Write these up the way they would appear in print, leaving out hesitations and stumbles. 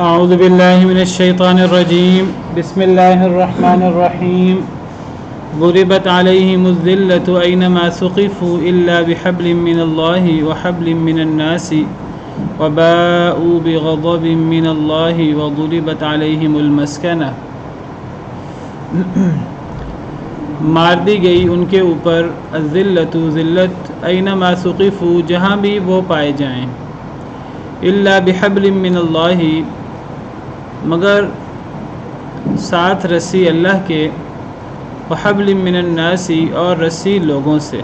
اعوذ باللہ من الشیطان الرجیم بسم اللہ الرحمن الرحیم ضربت علیہم الذلۃ اینما ثقفوا الا بحبل من اللہ وحبل من الناس وباءوا بغضب من اللہ وضربت علیہم المسکنہ، مار دی گئی ان کے اوپر الذلۃ ذلت، اینما ثقفوا جہاں بھی وہ پائے جائیں، الا بحبل من اللہ مگر ساتھ رسی اللہ کے، وحبل من الناس اور رسی لوگوں سے،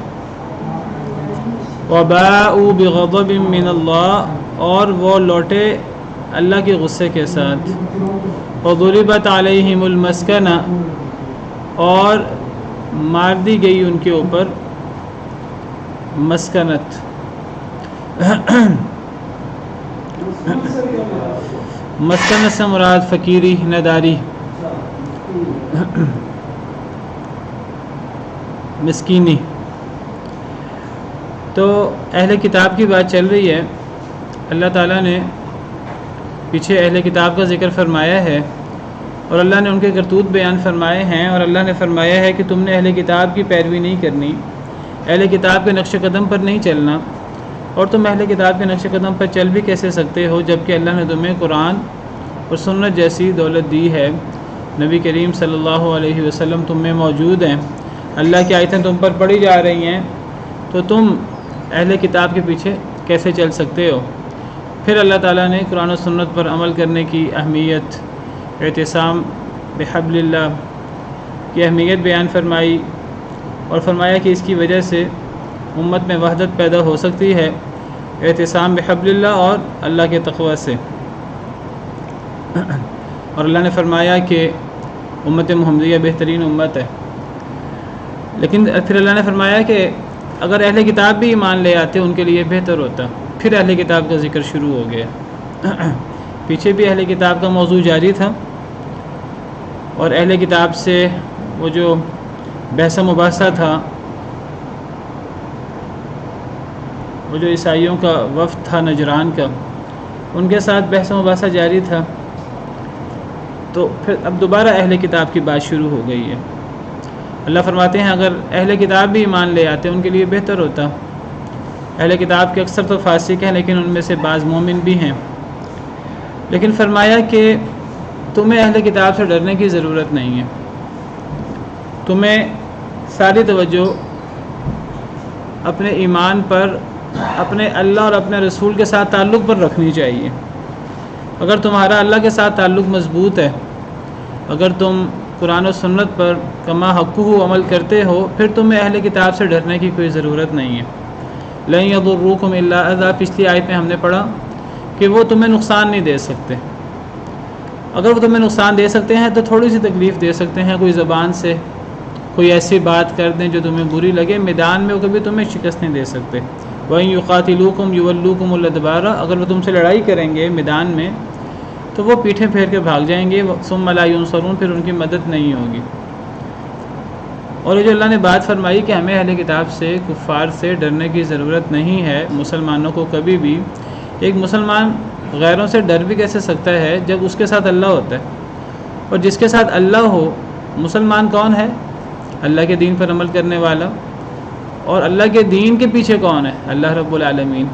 وباءوا بغضب من اللہ اور وہ لوٹے اللہ کے غصے کے ساتھ، وضربت علیہم المسکنہ اور مار دی گئی ان کے اوپر مسکنت۔ مسکنت سے مراد فقیری، نداری، مسکینی۔ تو اہل کتاب کی بات چل رہی ہے، اللہ تعالیٰ نے پیچھے اہل کتاب کا ذکر فرمایا ہے اور اللہ نے ان کے کرتوت بیان فرمائے ہیں، اور اللہ نے فرمایا ہے کہ تم نے اہل کتاب کی پیروی نہیں کرنی، اہل کتاب کے نقش قدم پر نہیں چلنا، اور تم اہل کتاب کے نقش قدم پر چل بھی کیسے سکتے ہو جب کہ اللہ نے تمہیں قرآن اور سنت جیسی دولت دی ہے، نبی کریم صلی اللہ علیہ وسلم تم میں موجود ہیں، اللہ کی آیتیں تم پر پڑھی جا رہی ہیں، تو تم اہل کتاب کے پیچھے کیسے چل سکتے ہو؟ پھر اللہ تعالیٰ نے قرآن و سنت پر عمل کرنے کی اہمیت، اعتصام بحبل اللہ کی اہمیت بیان فرمائی، اور فرمایا کہ اس کی وجہ سے امت میں وحدت پیدا ہو سکتی ہے، اعتصام بحبل اللہ اور اللہ کے تقوی سے۔ اور اللہ نے فرمایا کہ امت محمدیہ بہترین امت ہے، لیکن پھر اللہ نے فرمایا کہ اگر اہل کتاب بھی ایمان لے آتے ان کے لیے بہتر ہوتا۔ پھر اہل کتاب کا ذکر شروع ہو گیا۔ پیچھے بھی اہل کتاب کا موضوع جاری تھا، اور اہل کتاب سے وہ جو بحث مباحثہ تھا، وہ جو عیسائیوں کا وفد تھا نجران کا، ان کے ساتھ بحث مباحثہ جاری تھا، تو پھر اب دوبارہ اہل کتاب کی بات شروع ہو گئی ہے۔ اللہ فرماتے ہیں اگر اہل کتاب بھی ایمان لے آتے ان کے لیے بہتر ہوتا۔ اہل کتاب کے اکثر تو فاسق ہیں، لیکن ان میں سے بعض مومن بھی ہیں، لیکن فرمایا کہ تمہیں اہل کتاب سے ڈرنے کی ضرورت نہیں ہے، تمہیں ساری توجہ اپنے ایمان پر، اپنے اللہ اور اپنے رسول کے ساتھ تعلق پر رکھنی چاہیے۔ اگر تمہارا اللہ کے ساتھ تعلق مضبوط ہے، اگر تم قرآن و سنت پر کما حقہ عمل کرتے ہو، پھر تمہیں اہل کتاب سے ڈرنے کی کوئی ضرورت نہیں ہے۔ لن یضروکم الا اذی، پچھلی آیت میں ہم نے پڑھا کہ وہ تمہیں نقصان نہیں دے سکتے۔ اگر وہ تمہیں نقصان دے سکتے ہیں تو تھوڑی سی تکلیف دے سکتے ہیں، کوئی زبان سے کوئی ایسی بات کر دیں جو تمہیں بری لگے، میدان میں وہ کبھی تمہیں شکست نہیں دے سکتے۔ وَإِن يُقَاتِلُوكُمْ يُوَلُّوكُمُ الْأَدْبَارَ، اگر وہ تم سے لڑائی کریں گے میدان میں تو وہ پیٹھیں پھیر کے بھاگ جائیں گے، ثُمَّ لَا يُنصَرُونَ، پھر ان کی مدد نہیں ہوگی۔ اور یہ جو اللہ نے بات فرمائی کہ ہمیں اہل کتاب سے، کفار سے ڈرنے کی ضرورت نہیں ہے، مسلمانوں کو کبھی بھی، ایک مسلمان غیروں سے ڈر بھی کیسے سکتا ہے جب اس کے ساتھ اللہ ہوتا ہے؟ اور جس کے ساتھ اللہ ہو، مسلمان کون ہے؟ اللہ کے دین پر عمل کرنے والا۔ اور اللہ کے دین کے پیچھے کون ہے؟ اللہ رب العالمین۔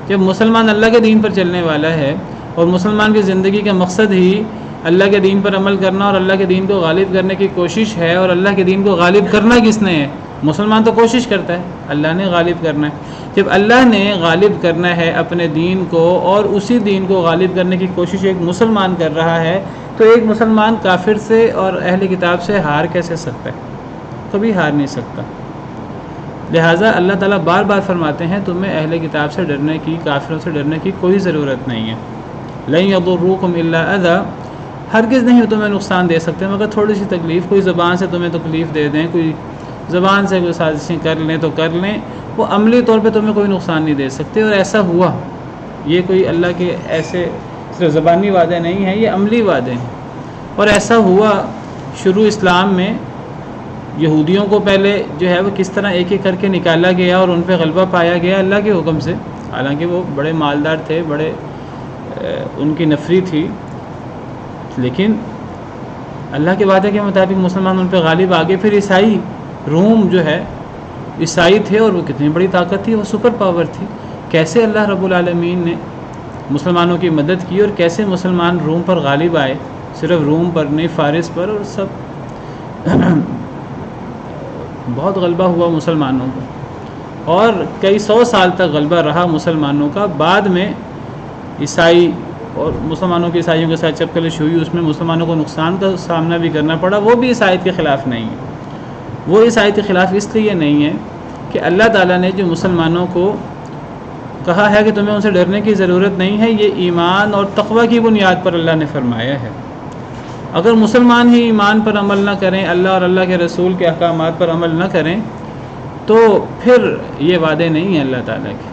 جب مسلمان اللہ کے دین پر چلنے والا ہے، اور مسلمان کی زندگی کا مقصد ہی اللہ کے دین پر عمل کرنا اور اللہ کے دین کو غالب کرنے کی کوشش ہے، اور اللہ کے دین کو غالب کرنا کس نے ہے؟ مسلمان تو کوشش کرتا ہے، اللہ نے غالب کرنا ہے۔ جب اللہ نے غالب کرنا ہے اپنے دین کو، اور اسی دین کو غالب کرنے کی کوشش ایک مسلمان کر رہا ہے، تو ایک مسلمان کافر سے اور اہل کتاب سے ہار کیسے سکتا ہے؟ کبھی ہار نہیں سکتا۔ لہٰذا اللہ تعالیٰ بار بار فرماتے ہیں تمہیں اہل کتاب سے ڈرنے کی، کافروں سے ڈرنے کی کوئی ضرورت نہیں ہے۔ لن یضروکم الا اذی، ہرگز نہیں تمہیں نقصان دے سکتے مگر تھوڑی سی تکلیف، کوئی زبان سے تمہیں تکلیف دے دیں، کوئی زبان سے کوئی سازشیں کر لیں تو کر لیں، وہ عملی طور پہ تمہیں کوئی نقصان نہیں دے سکتے۔ اور ایسا ہوا، یہ کوئی اللہ کے ایسے صرف زبانی وعدے نہیں ہیں، یہ عملی وعدے ہیں۔ اور ایسا ہوا شروع اسلام میں، یہودیوں کو پہلے جو ہے وہ کس طرح ایک ایک کر کے نکالا گیا اور ان پہ غلبہ پایا گیا اللہ کے حکم سے، حالانکہ وہ بڑے مالدار تھے، بڑے ان کی نفری تھی، لیکن اللہ کے وعدے کے مطابق مسلمان ان پہ غالب آگے. پھر عیسائی روم جو ہے عیسائی تھے اور وہ کتنی بڑی طاقت تھی, وہ سپر پاور تھی. کیسے اللہ رب العالمین نے مسلمانوں کی مدد کی اور کیسے مسلمان روم پر غالب آئے, صرف روم پر نہیں فارس پر, اور سب بہت غلبہ ہوا مسلمانوں کو اور کئی سو سال تک غلبہ رہا مسلمانوں کا. بعد میں عیسائی اور مسلمانوں کی عیسائیوں کے ساتھ چپکلش ہوئی, اس میں مسلمانوں کو نقصان کا سامنا بھی کرنا پڑا. وہ بھی عیسائیت کے خلاف نہیں ہے, وہ عیسائیت کے خلاف اس لیے نہیں ہے کہ اللہ تعالیٰ نے جو مسلمانوں کو کہا ہے کہ تمہیں ان سے ڈرنے کی ضرورت نہیں ہے, یہ ایمان اور تقوی کی بنیاد پر اللہ نے فرمایا ہے. اگر مسلمان ہی ایمان پر عمل نہ کریں, اللہ اور اللہ کے رسول کے احکامات پر عمل نہ کریں, تو پھر یہ وعدے نہیں ہیں اللہ تعالیٰ کے.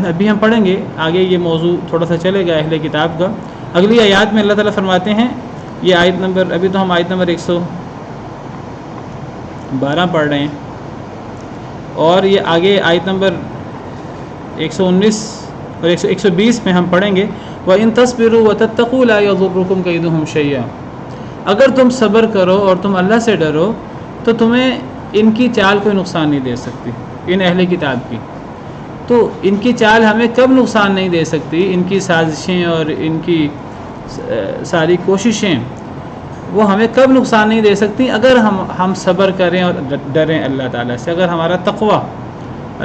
ابھی ہم پڑھیں گے آگے, یہ موضوع تھوڑا سا چلے گا اہل کتاب کا. اگلی آیات میں اللہ تعالیٰ فرماتے ہیں, یہ آیت نمبر, ابھی تو ہم آیت نمبر 112 پڑھ رہے ہیں, اور یہ آگے آیت نمبر 119 اور 120 میں ہم پڑھیں گے. وَإِن تَصْبِرُوا وَتَتَّقُوا لَا يَضُرُّكُمْ كَيْدُهُمْ شَيْئًا. اگر تم صبر کرو اور تم اللہ سے ڈرو تو تمہیں ان کی چال کوئی نقصان نہیں دے سکتی, ان اہل کتاب کی. تو ان کی چال ہمیں کب نقصان نہیں دے سکتی, ان کی سازشیں اور ان کی ساری کوششیں وہ ہمیں کب نقصان نہیں دے سکتی, اگر ہم صبر کریں اور ڈریں اللہ تعالیٰ سے. اگر ہمارا تقوی,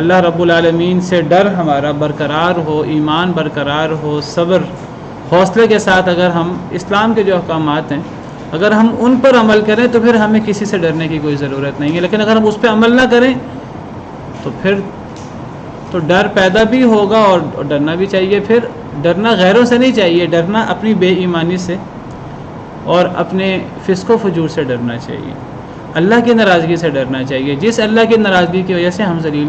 اللہ رب العالمین سے ڈر ہمارا برقرار ہو, ایمان برقرار ہو, صبر حوصلے کے ساتھ اگر ہم اسلام کے جو احکامات ہیں اگر ہم ان پر عمل کریں تو پھر ہمیں کسی سے ڈرنے کی کوئی ضرورت نہیں ہے. لیکن اگر ہم اس پہ عمل نہ کریں تو پھر تو ڈر پیدا بھی ہوگا, اور ڈرنا بھی چاہیے. پھر ڈرنا غیروں سے نہیں چاہیے, ڈرنا اپنی بے ایمانی سے اور اپنے فسق و فجور سے ڈرنا چاہیے. اللہ کی ناراضگی سے ڈرنا چاہیے, جس اللہ کی ناراضگی کی وجہ سے ہم ذلیل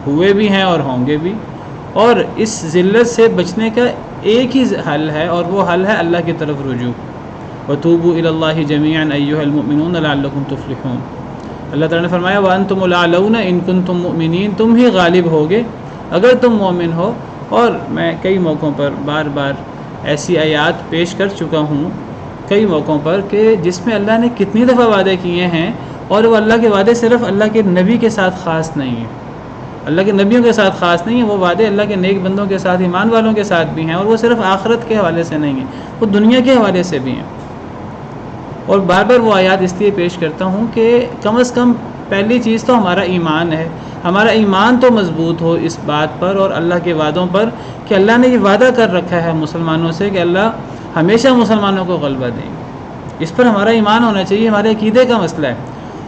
ہوئے بھی ہیں اور ہوں گے بھی. اور اس ذلت سے بچنے کا ایک ہی حل ہے, اور وہ حل ہے اللہ کی طرف رجوع. وَتُوبُوا إِلَى اللَّهِ جَمِيعًا أَيُّهَا الْمُؤْمِنُونَ لَعَلَّكُمْ تُفْلِحُونَ. اللہ تعالیٰ نے فرمایا وَأَنْتُمُ الْأَعْلَوْنَ إِن كُنتُم مُؤْمِنِينَ, تم ہی غالب ہوگے اگر تم مومن ہو. اور میں کئی موقعوں پر بار بار ایسی آیات پیش کر چکا ہوں کئی موقعوں پر کہ جس میں اللہ نے کتنی دفعہ وعدے کیے ہیں, اور وہ اللہ کے وعدے صرف اللہ کے نبی کے ساتھ خاص نہیں ہیں, اللہ کے نبیوں کے ساتھ خاص نہیں ہیں. وہ وعدے اللہ کے نیک بندوں کے ساتھ, ایمان والوں کے ساتھ بھی ہیں, اور وہ صرف آخرت کے حوالے سے نہیں ہیں, وہ دنیا کے حوالے سے بھی ہیں. اور بار بار وہ آیات اس لیے پیش کرتا ہوں کہ کم از کم پہلی چیز تو ہمارا ایمان ہے, ہمارا ایمان تو مضبوط ہو اس بات پر اور اللہ کے وعدوں پر کہ اللہ نے یہ وعدہ کر رکھا ہے مسلمانوں سے کہ اللہ ہمیشہ مسلمانوں کو غلبہ دیں گے. اس پر ہمارا ایمان ہونا چاہیے, ہمارے عقیدے کا مسئلہ ہے.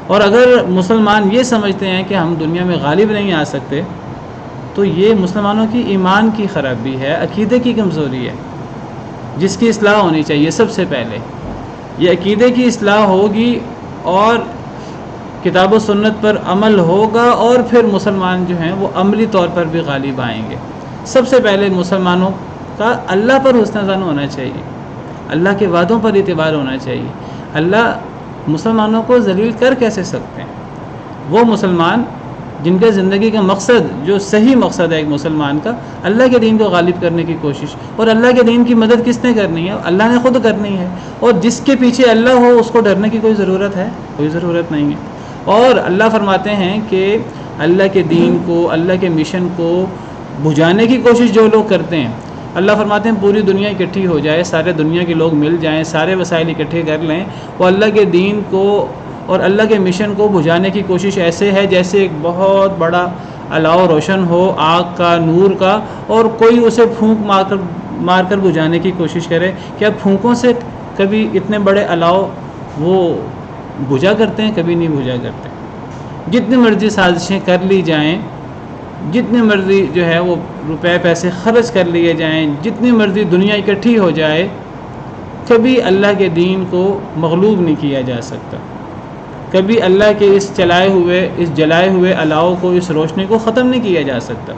اور اگر مسلمان یہ سمجھتے ہیں کہ ہم دنیا میں غالب نہیں آ سکتے تو یہ مسلمانوں کی ایمان کی خرابی ہے, عقیدے کی کمزوری ہے, جس کی اصلاح ہونی چاہیے. سب سے پہلے یہ عقیدے کی اصلاح ہوگی اور کتاب و سنت پر عمل ہوگا, اور پھر مسلمان جو ہیں وہ عملی طور پر بھی غالب آئیں گے. سب سے پہلے مسلمانوں کا اللہ پر حسن ظن ہونا چاہیے, اللہ کے وعدوں پر اعتبار ہونا چاہیے. اللہ مسلمانوں کو ذلیل کر کیسے سکتے ہیں؟ وہ مسلمان جن کے زندگی کا مقصد, جو صحیح مقصد ہے ایک مسلمان کا, اللہ کے دین کو غالب کرنے کی کوشش. اور اللہ کے دین کی مدد کس نے کرنی ہے؟ اللہ نے خود کرنی ہے. اور جس کے پیچھے اللہ ہو اس کو ڈرنے کی کوئی ضرورت ہے؟ کوئی ضرورت نہیں ہے. اور اللہ فرماتے ہیں کہ اللہ کے دین کو, اللہ کے مشن کو بجھانے کی کوشش جو لوگ کرتے ہیں, اللہ فرماتے ہیں پوری دنیا اکٹھی ہو جائے, سارے دنیا کے لوگ مل جائیں, سارے وسائل اکٹھے کر لیں, وہ اللہ کے دین کو اور اللہ کے مشن کو بجھانے کی کوشش ایسے ہے جیسے ایک بہت بڑا الاؤ روشن ہو آگ کا, نور کا, اور کوئی اسے پھونک مار کر بجھانے کی کوشش کرے. کیا پھونکوں سے کبھی اتنے بڑے الاؤ وہ بجھا کرتے ہیں؟ کبھی نہیں بجھا کرتے. جتنی مرضی سازشیں کر لی جائیں, جتنی مرضی جو ہے وہ روپے پیسے خرچ کر لیے جائیں, جتنی مرضی دنیا اکٹھی ہو جائے, کبھی اللہ کے دین کو مغلوب نہیں کیا جا سکتا. کبھی اللہ کے اس جلائے ہوئے الاؤ کو, اس روشنی کو ختم نہیں کیا جا سکتا.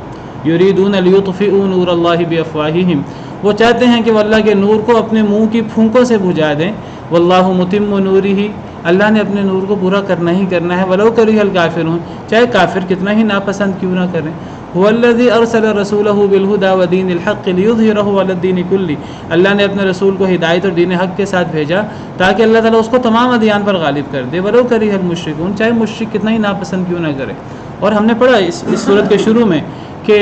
یریدون لیطفئوا نور اللہ بافواہہم, وہ چاہتے ہیں کہ وہ اللہ کے نور کو اپنے منہ کی پھونکوں سے بجھا دیں. واللہ متم نورہ, اللہ نے اپنے نور کو پورا کرنا ہی کرنا ہے. ولو کرہ الکافرون, چاہے کافر کتنا ہی ناپسند کیوں نہ کریں. هو الذی ارسل رسولہ بالہدی ودین الحق لیظہرہ علی الدین کلہ، اللہ نے اپنے رسول کو ہدایت اور دین حق کے ساتھ بھیجا تاکہ اللہ تعالیٰ اس کو تمام ادیان پر غالب کر دے، ولو کرہ المشرکون، چاہے مشرک کتنا ہی ناپسند کیوں نہ کرے۔ اور ہم نے پڑھا اس صورت کے شروع میں کہ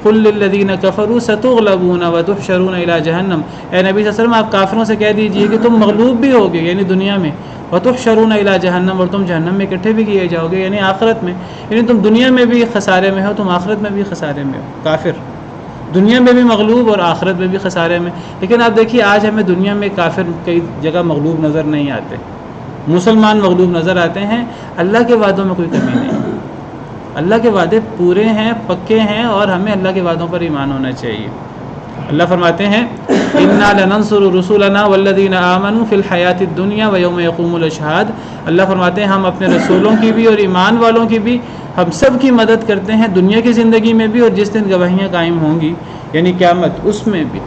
قل للذین کفروا ستغلبون وتحشرون الی جہنم، اے نبی صلی اللہ علیہ وسلم آپ کافروں سے کہہ دیجئے کہ تم مغلوب بھی ہوگے یعنی دنیا میں، وتحشرون الی جہنم، اور تم جہنم میں اکٹھے بھی کیے جاؤ گے یعنی آخرت میں، یعنی تم دنیا میں بھی خسارے میں ہو، تم آخرت میں بھی خسارے میں ہو۔ کافر دنیا میں بھی مغلوب اور آخرت میں بھی خسارے میں۔ لیکن آپ دیکھیے آج ہمیں دنیا میں کافر کئی جگہ مغلوب نظر نہیں آتے، مسلمان مغلوب نظر آتے ہیں۔ اللہ کے وعدوں میں کوئی کمی نہیں، اللہ کے وعدے پورے ہیں، پکے ہیں، اور ہمیں اللہ کے وعدوں پر ایمان ہونا چاہیے۔ اللہ فرماتے ہیں انا لننصر رسولنا والذین آمنوا فی الحیات الدنیا ویوم یقوم الاشہاد، اللہ فرماتے ہیں ہم اپنے رسولوں کی بھی اور ایمان والوں کی بھی، ہم سب کی مدد کرتے ہیں دنیا کی زندگی میں بھی اور جس دن گواہیاں قائم ہوں گی یعنی قیامت، اس میں بھی،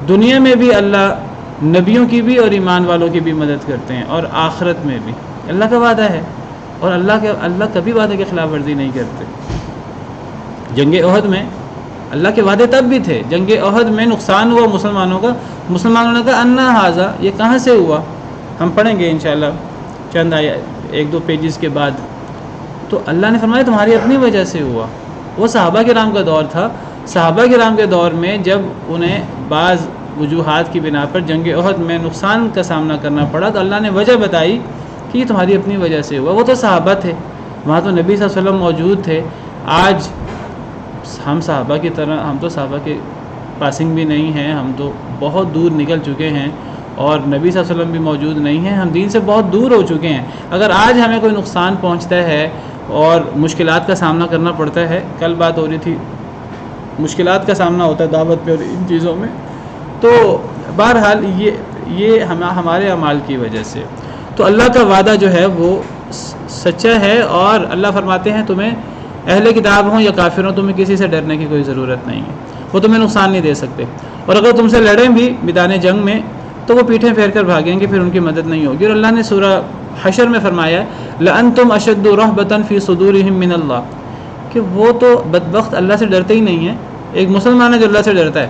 دنیا میں بھی اللہ نبیوں کی بھی اور ایمان والوں کی بھی مدد کرتے ہیں، اور آخرت میں بھی اللہ کا وعدہ ہے، اور اللہ کبھی وعدے کی خلاف ورزی نہیں کرتے۔ جنگ احد میں اللہ کے وعدے تب بھی تھے، جنگ احد میں نقصان ہوا مسلمانوں کا، مسلمانوں نے کہا انا ھذا، یہ کہاں سے ہوا؟ ہم پڑھیں گے انشاءاللہ چند ایک دو پیجز کے بعد۔ تو اللہ نے فرمایا تمہاری اپنی وجہ سے ہوا۔ وہ صحابہ کرام کا دور تھا، صحابہ کرام کے دور میں جب انہیں بعض وجوہات کی بنا پر جنگ احد میں نقصان کا سامنا کرنا پڑا تو اللہ نے وجہ بتائی کہ یہ تمہاری اپنی وجہ سے ہوا۔ وہ تو صحابہ تھے، وہاں تو نبی صلی اللہ علیہ وسلم موجود تھے۔ آج ہم صحابہ کی طرح، ہم تو صحابہ کے پاسنگ بھی نہیں ہیں، ہم تو بہت دور نکل چکے ہیں، اور نبی صلی اللہ علیہ وسلم بھی موجود نہیں ہیں، ہم دین سے بہت دور ہو چکے ہیں۔ اگر آج ہمیں کوئی نقصان پہنچتا ہے اور مشکلات کا سامنا کرنا پڑتا ہے، کل بات ہو رہی تھی مشکلات کا سامنا ہوتا ہے دعوت پہ اور ان چیزوں میں، تو بہرحال یہ ہمارے اعمال کی وجہ سے۔ تو اللہ کا وعدہ جو ہے وہ سچا ہے، اور اللہ فرماتے ہیں تمہیں اہل کتاب ہوں یا کافر ہوں تمہیں کسی سے ڈرنے کی کوئی ضرورت نہیں ہے، وہ تمہیں نقصان نہیں دے سکتے، اور اگر تم سے لڑیں بھی میدان جنگ میں تو وہ پیٹھیں پھیر کر بھاگیں گے، پھر ان کی مدد نہیں ہوگی۔ اور اللہ نے سورہ حشر میں فرمایا لَأَنْتُمْ أَشَدُّ رَهْبَةً فِي صُدُورِهِم مِّنَ اللَّهِ، کہ وہ تو بدبخت اللہ سے ڈرتے ہی نہیں ہیں۔ ایک مسلمان ہے جو اللہ سے ڈرتا ہے۔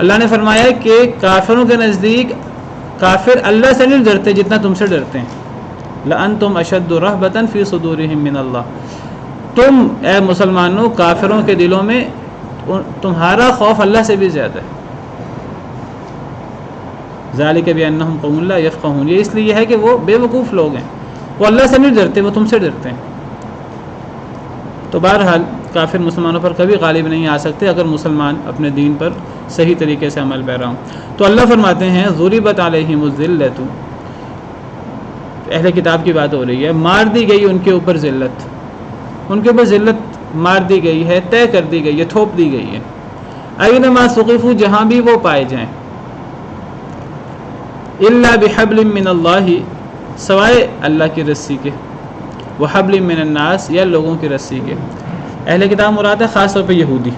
اللہ نے فرمایا کہ کافروں کے نزدیک کافر اللہ سے نہیں ڈرتے جتنا تم سے ڈرتے ہیں۔ لَأَنْتُمْ أَشَدُّ رَهْبَةً فِي صُدُورِهِم مِّنَ اللَّهِ، تم اے مسلمانوں کافروں کے دلوں میں تمہارا خوف اللہ سے بھی زیادہ ہے۔ ذالک بأنہم قوم لا یفقہون، یہ اس لیے ہے کہ وہ بے وقوف لوگ ہیں، وہ اللہ سے نہیں ڈرتے، وہ تم سے ڈرتے ہیں۔ تو بہرحال کافر مسلمانوں پر کبھی غالب نہیں آ سکتے اگر مسلمان اپنے دین پر صحیح طریقے سے عمل پیرا ہوں۔ تو اللہ فرماتے ہیں ضربت علیہم الذلۃ، اہل کتاب کی بات ہو رہی ہے، مار دی گئی ان کے اوپر ذلت، ان کے اوپر ذلت مار دی گئی ہے، طے کر دی گئی ہے، تھوپ دی گئی ہے۔ اینما ثقفوا، جہاں بھی وہ پائے جائیں، الا بحبل من اللہ، سوائے اللہ کی رسی کے، وحبل من الناس، یا لوگوں کی رسی کے۔ اہل کتاب مراد ہے خاص طور پہ یہودی،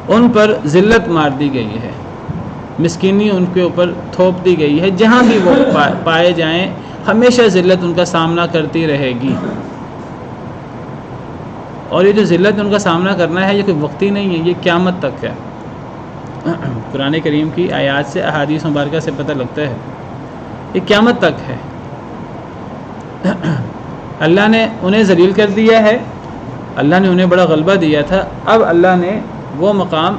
ان پر ذلت مار دی گئی ہے، مسکینی ان کے اوپر تھوپ دی گئی ہے، جہاں بھی وہ پائے جائیں ہمیشہ ذلت ان کا سامنا کرتی رہے گی۔ اور یہ جو ذلت ان کا سامنا کرنا ہے یہ کوئی وقتی نہیں ہے، یہ قیامت تک ہے۔ قرآن کریم کی آیات سے، احادیث مبارکہ سے پتہ لگتا ہے یہ قیامت تک ہے۔ اللہ نے انہیں ذلیل کر دیا ہے، اللہ نے انہیں بڑا غلبہ دیا تھا، اب اللہ نے وہ مقام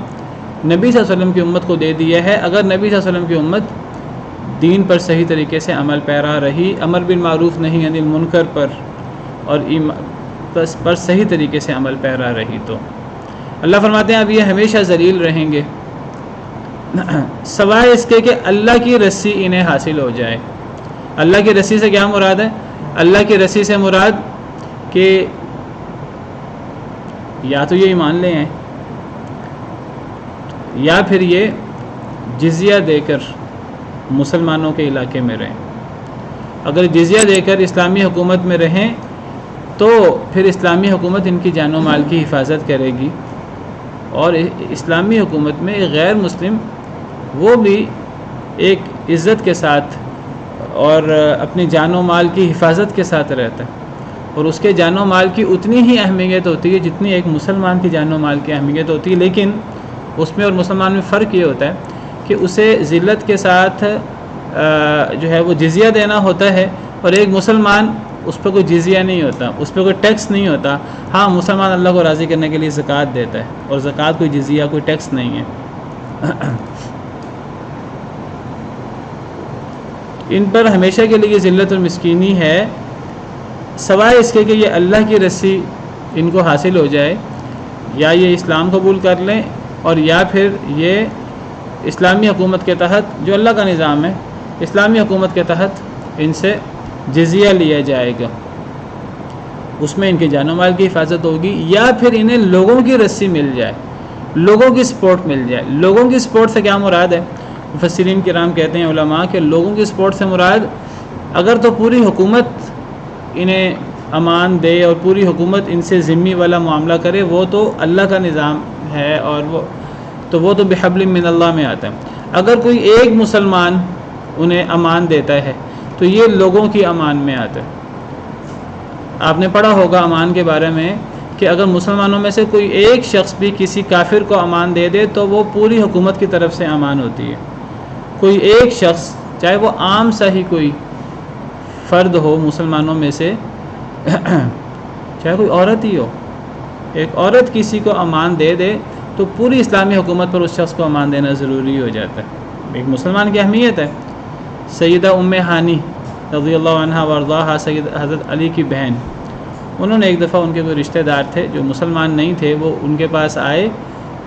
نبی صلی اللہ علیہ وسلم کی امت کو دے دیا ہے۔ اگر نبی صلی اللہ علیہ وسلم کی امت دین پر صحیح طریقے سے عمل پیرا رہی، امر بالمعروف نہی عن المنکر پر اور پر صحیح طریقے سے عمل پیرا رہی، تو اللہ فرماتے ہیں اب یہ ہمیشہ ذلیل رہیں گے، سوائے اس کے کہ اللہ کی رسی انہیں حاصل ہو جائے۔ اللہ کی رسی سے کیا مراد ہے؟ اللہ کی رسی سے مراد کہ یا تو یہ ایمان لے آئیں، یا پھر یہ جزیہ دے کر مسلمانوں کے علاقے میں رہیں۔ اگر جزیہ دے کر اسلامی حکومت میں رہیں تو پھر اسلامی حکومت ان کی جان و مال کی حفاظت کرے گی، اور اسلامی حکومت میں ایک غیر مسلم وہ بھی ایک عزت کے ساتھ اور اپنی جان و مال کی حفاظت کے ساتھ رہتا ہے۔ اور اس کے جان و مال کی اتنی ہی اہمیت ہوتی ہے جتنی ایک مسلمان کی جان و مال کی اہمیت ہوتی ہے، لیکن اس میں اور مسلمان میں فرق یہ ہوتا ہے کہ اسے ذلت کے ساتھ جو ہے وہ جزیہ دینا ہوتا ہے، اور ایک مسلمان اس پہ کوئی جزیہ نہیں ہوتا، اس پہ کوئی ٹیکس نہیں ہوتا۔ ہاں مسلمان اللہ کو راضی کرنے کے لیے زکوٰۃ دیتا ہے، اور زکوٰۃ کوئی جزیہ کوئی ٹیکس نہیں ہے۔ ان پر ہمیشہ کے لیے ذلت اور مسکینی ہے، سوائے اس کے کہ یہ اللہ کی رسی ان کو حاصل ہو جائے، یا یہ اسلام قبول کر لیں، اور یا پھر یہ اسلامی حکومت کے تحت جو اللہ کا نظام ہے، اسلامی حکومت کے تحت ان سے جزیہ لیا جائے گا، اس میں ان کے جان و مال کی حفاظت ہوگی، یا پھر انہیں لوگوں کی رسی مل جائے، لوگوں کی سپورٹ مل جائے۔ لوگوں کی سپورٹ سے کیا مراد ہے؟ مفسرین کرام کہتے ہیں علماء کہ لوگوں کی سپورٹ سے مراد اگر تو پوری حکومت انہیں امان دے اور پوری حکومت ان سے ذمہ والا معاملہ کرے، وہ تو اللہ کا نظام ہے، اور وہ تو بحبل من اللہ میں آتا ہے۔ اگر کوئی ایک مسلمان انہیں امان دیتا ہے تو یہ لوگوں کی امان میں آتا ہے۔ آپ نے پڑھا ہوگا امان کے بارے میں کہ اگر مسلمانوں میں سے کوئی ایک شخص بھی کسی کافر کو امان دے دے تو وہ پوری حکومت کی طرف سے امان ہوتی ہے۔ کوئی ایک شخص، چاہے وہ عام سا ہی کوئی فرد ہو مسلمانوں میں سے، چاہے کوئی عورت ہی ہو، ایک عورت کسی کو امان دے دے تو پوری اسلامی حکومت پر اس شخص کو امان دینا ضروری ہو جاتا ہے۔ ایک مسلمان کی اہمیت ہے۔ سیدہ ام ہانی رضی اللہ عنہا وارضاہا، سید حضرت علی کی بہن، انہوں نے ایک دفعہ ان کے کوئی رشتہ دار تھے جو مسلمان نہیں تھے، وہ ان کے پاس آئے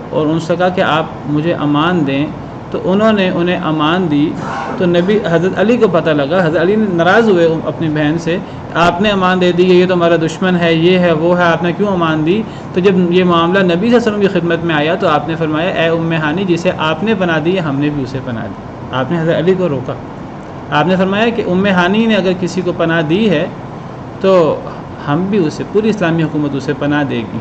اور ان سے کہا کہ آپ مجھے امان دیں، تو انہوں نے انہیں امان دی، تو نبی حضرت علی کو پتہ لگا، حضرت علی نے ناراض ہوئے اپنی بہن سے، آپ نے امان دے دی، یہ تو ہمارا دشمن ہے، یہ ہے وہ ہے، آپ نے کیوں امان دی؟ تو جب یہ معاملہ نبی صلی اللہ علیہ وسلم کی خدمت میں آیا تو آپ نے فرمایا اے ام ہانی، جسے آپ نے پناہ دی ہم نے بھی اسے پناہ دی۔ آپ نے حضرت علی کو روکا، آپ نے فرمایا کہ ام ہانی نے اگر کسی کو پناہ دی ہے تو ہم بھی اسے، پوری اسلامی حکومت اسے پناہ دے گی۔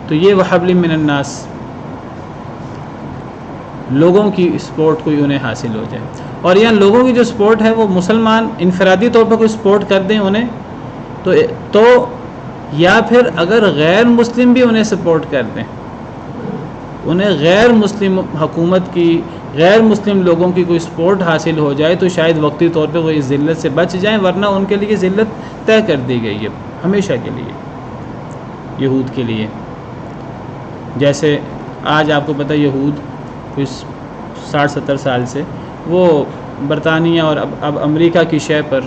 تو یہ وحبل من الناس، لوگوں کی سپورٹ کوئی انہیں حاصل ہو جائے، اور یہاں لوگوں کی جو سپورٹ ہے وہ مسلمان انفرادی طور پر کوئی سپورٹ کر دیں انہیں تو یا پھر اگر غیر مسلم بھی انہیں سپورٹ کر دیں، انہیں غیر مسلم حکومت کی، غیر مسلم لوگوں کی کوئی سپورٹ حاصل ہو جائے تو شاید وقتی طور پہ وہ اس ذلت سے بچ جائیں، ورنہ ان کے لیے ذلت طے کر دی گئی ہے ہمیشہ کے لیے، یہود کے لیے۔ جیسے آج آپ کو پتہ یہود کچھ 60-70 سال سے وہ برطانیہ اور اب امریکہ کی شے پر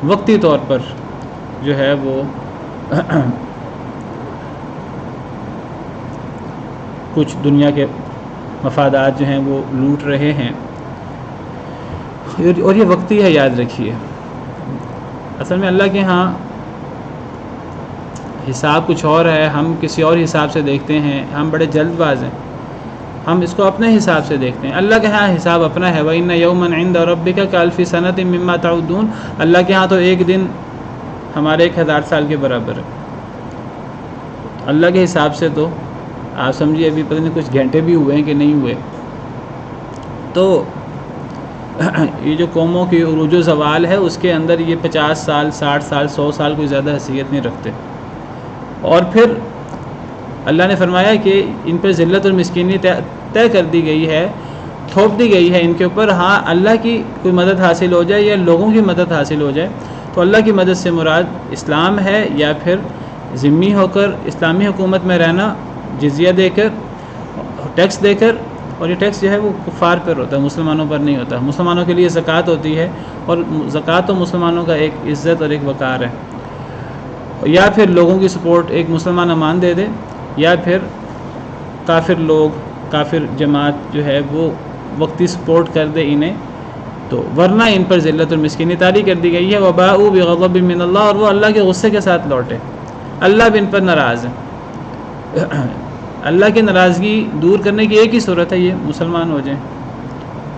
وقتی طور پر جو ہے وہ کچھ دنیا کے مفادات جو ہیں وہ لوٹ رہے ہیں، اور یہ وقتی ہے، یاد رکھیے۔ اصل میں اللہ کے ہاں حساب کچھ اور ہے، ہم کسی اور حساب سے دیکھتے ہیں، ہم بڑے جلد باز ہیں، ہم اس کو اپنے حساب سے دیکھتے ہیں۔ اللہ کے ہاں حساب اپنا ہے، وَإِنَّ يَوْمًا عِنْدَ رَبِّكَ كَأَلْفِ سَنَةٍ مِّمَّا تَعُدُّونَ، اللہ کے ہاں تو ایک دن ہمارے 1000 سال کے برابر ہے۔ اللہ کے حساب سے تو آپ سمجھیے ابھی پتہ نہیں کچھ گھنٹے بھی ہوئے ہیں کہ نہیں ہوئے۔ تو یہ جو قوموں کی عروج و زوال ہے اس کے اندر یہ 50 سال 60 سال 100 سال کوئی زیادہ حیثیت نہیں رکھتے۔ اور پھر اللہ نے فرمایا کہ ان پر ذلت اور مسکینی طے کر دی گئی ہے، تھوپ دی گئی ہے ان کے اوپر۔ ہاں اللہ کی کوئی مدد حاصل ہو جائے یا لوگوں کی مدد حاصل ہو جائے تو اللہ کی مدد سے مراد اسلام ہے، یا پھر ذمہ ہو کر اسلامی حکومت میں رہنا، جزیہ دے کر، ٹیکس دے کر، اور یہ ٹیکس جو ہے وہ کفار پر ہوتا ہے، مسلمانوں پر نہیں ہوتا۔ مسلمانوں کے لیے زکوٰۃ ہوتی ہے، اور زکوٰۃ تو مسلمانوں کا ایک عزت اور ایک وقار ہے۔ یا پھر لوگوں کی سپورٹ، ایک مسلمان امان دے دے، یا پھر کافر لوگ، کافر جماعت جو ہے وہ وقتی سپورٹ کر دے انہیں، تو ورنہ ان پر ذلت اور مسکینی طاری کر دی گئی ہے۔ وَبَاءُوا بِغَضَبٍ مِّنَ اللَّهِ، اور وہ اللہ کے غصے کے ساتھ لوٹے، اللہ بھی ان پر ناراض ہے۔ اللہ کی ناراضگی دور کرنے کی ایک ہی صورت ہے، یہ مسلمان ہو جائیں،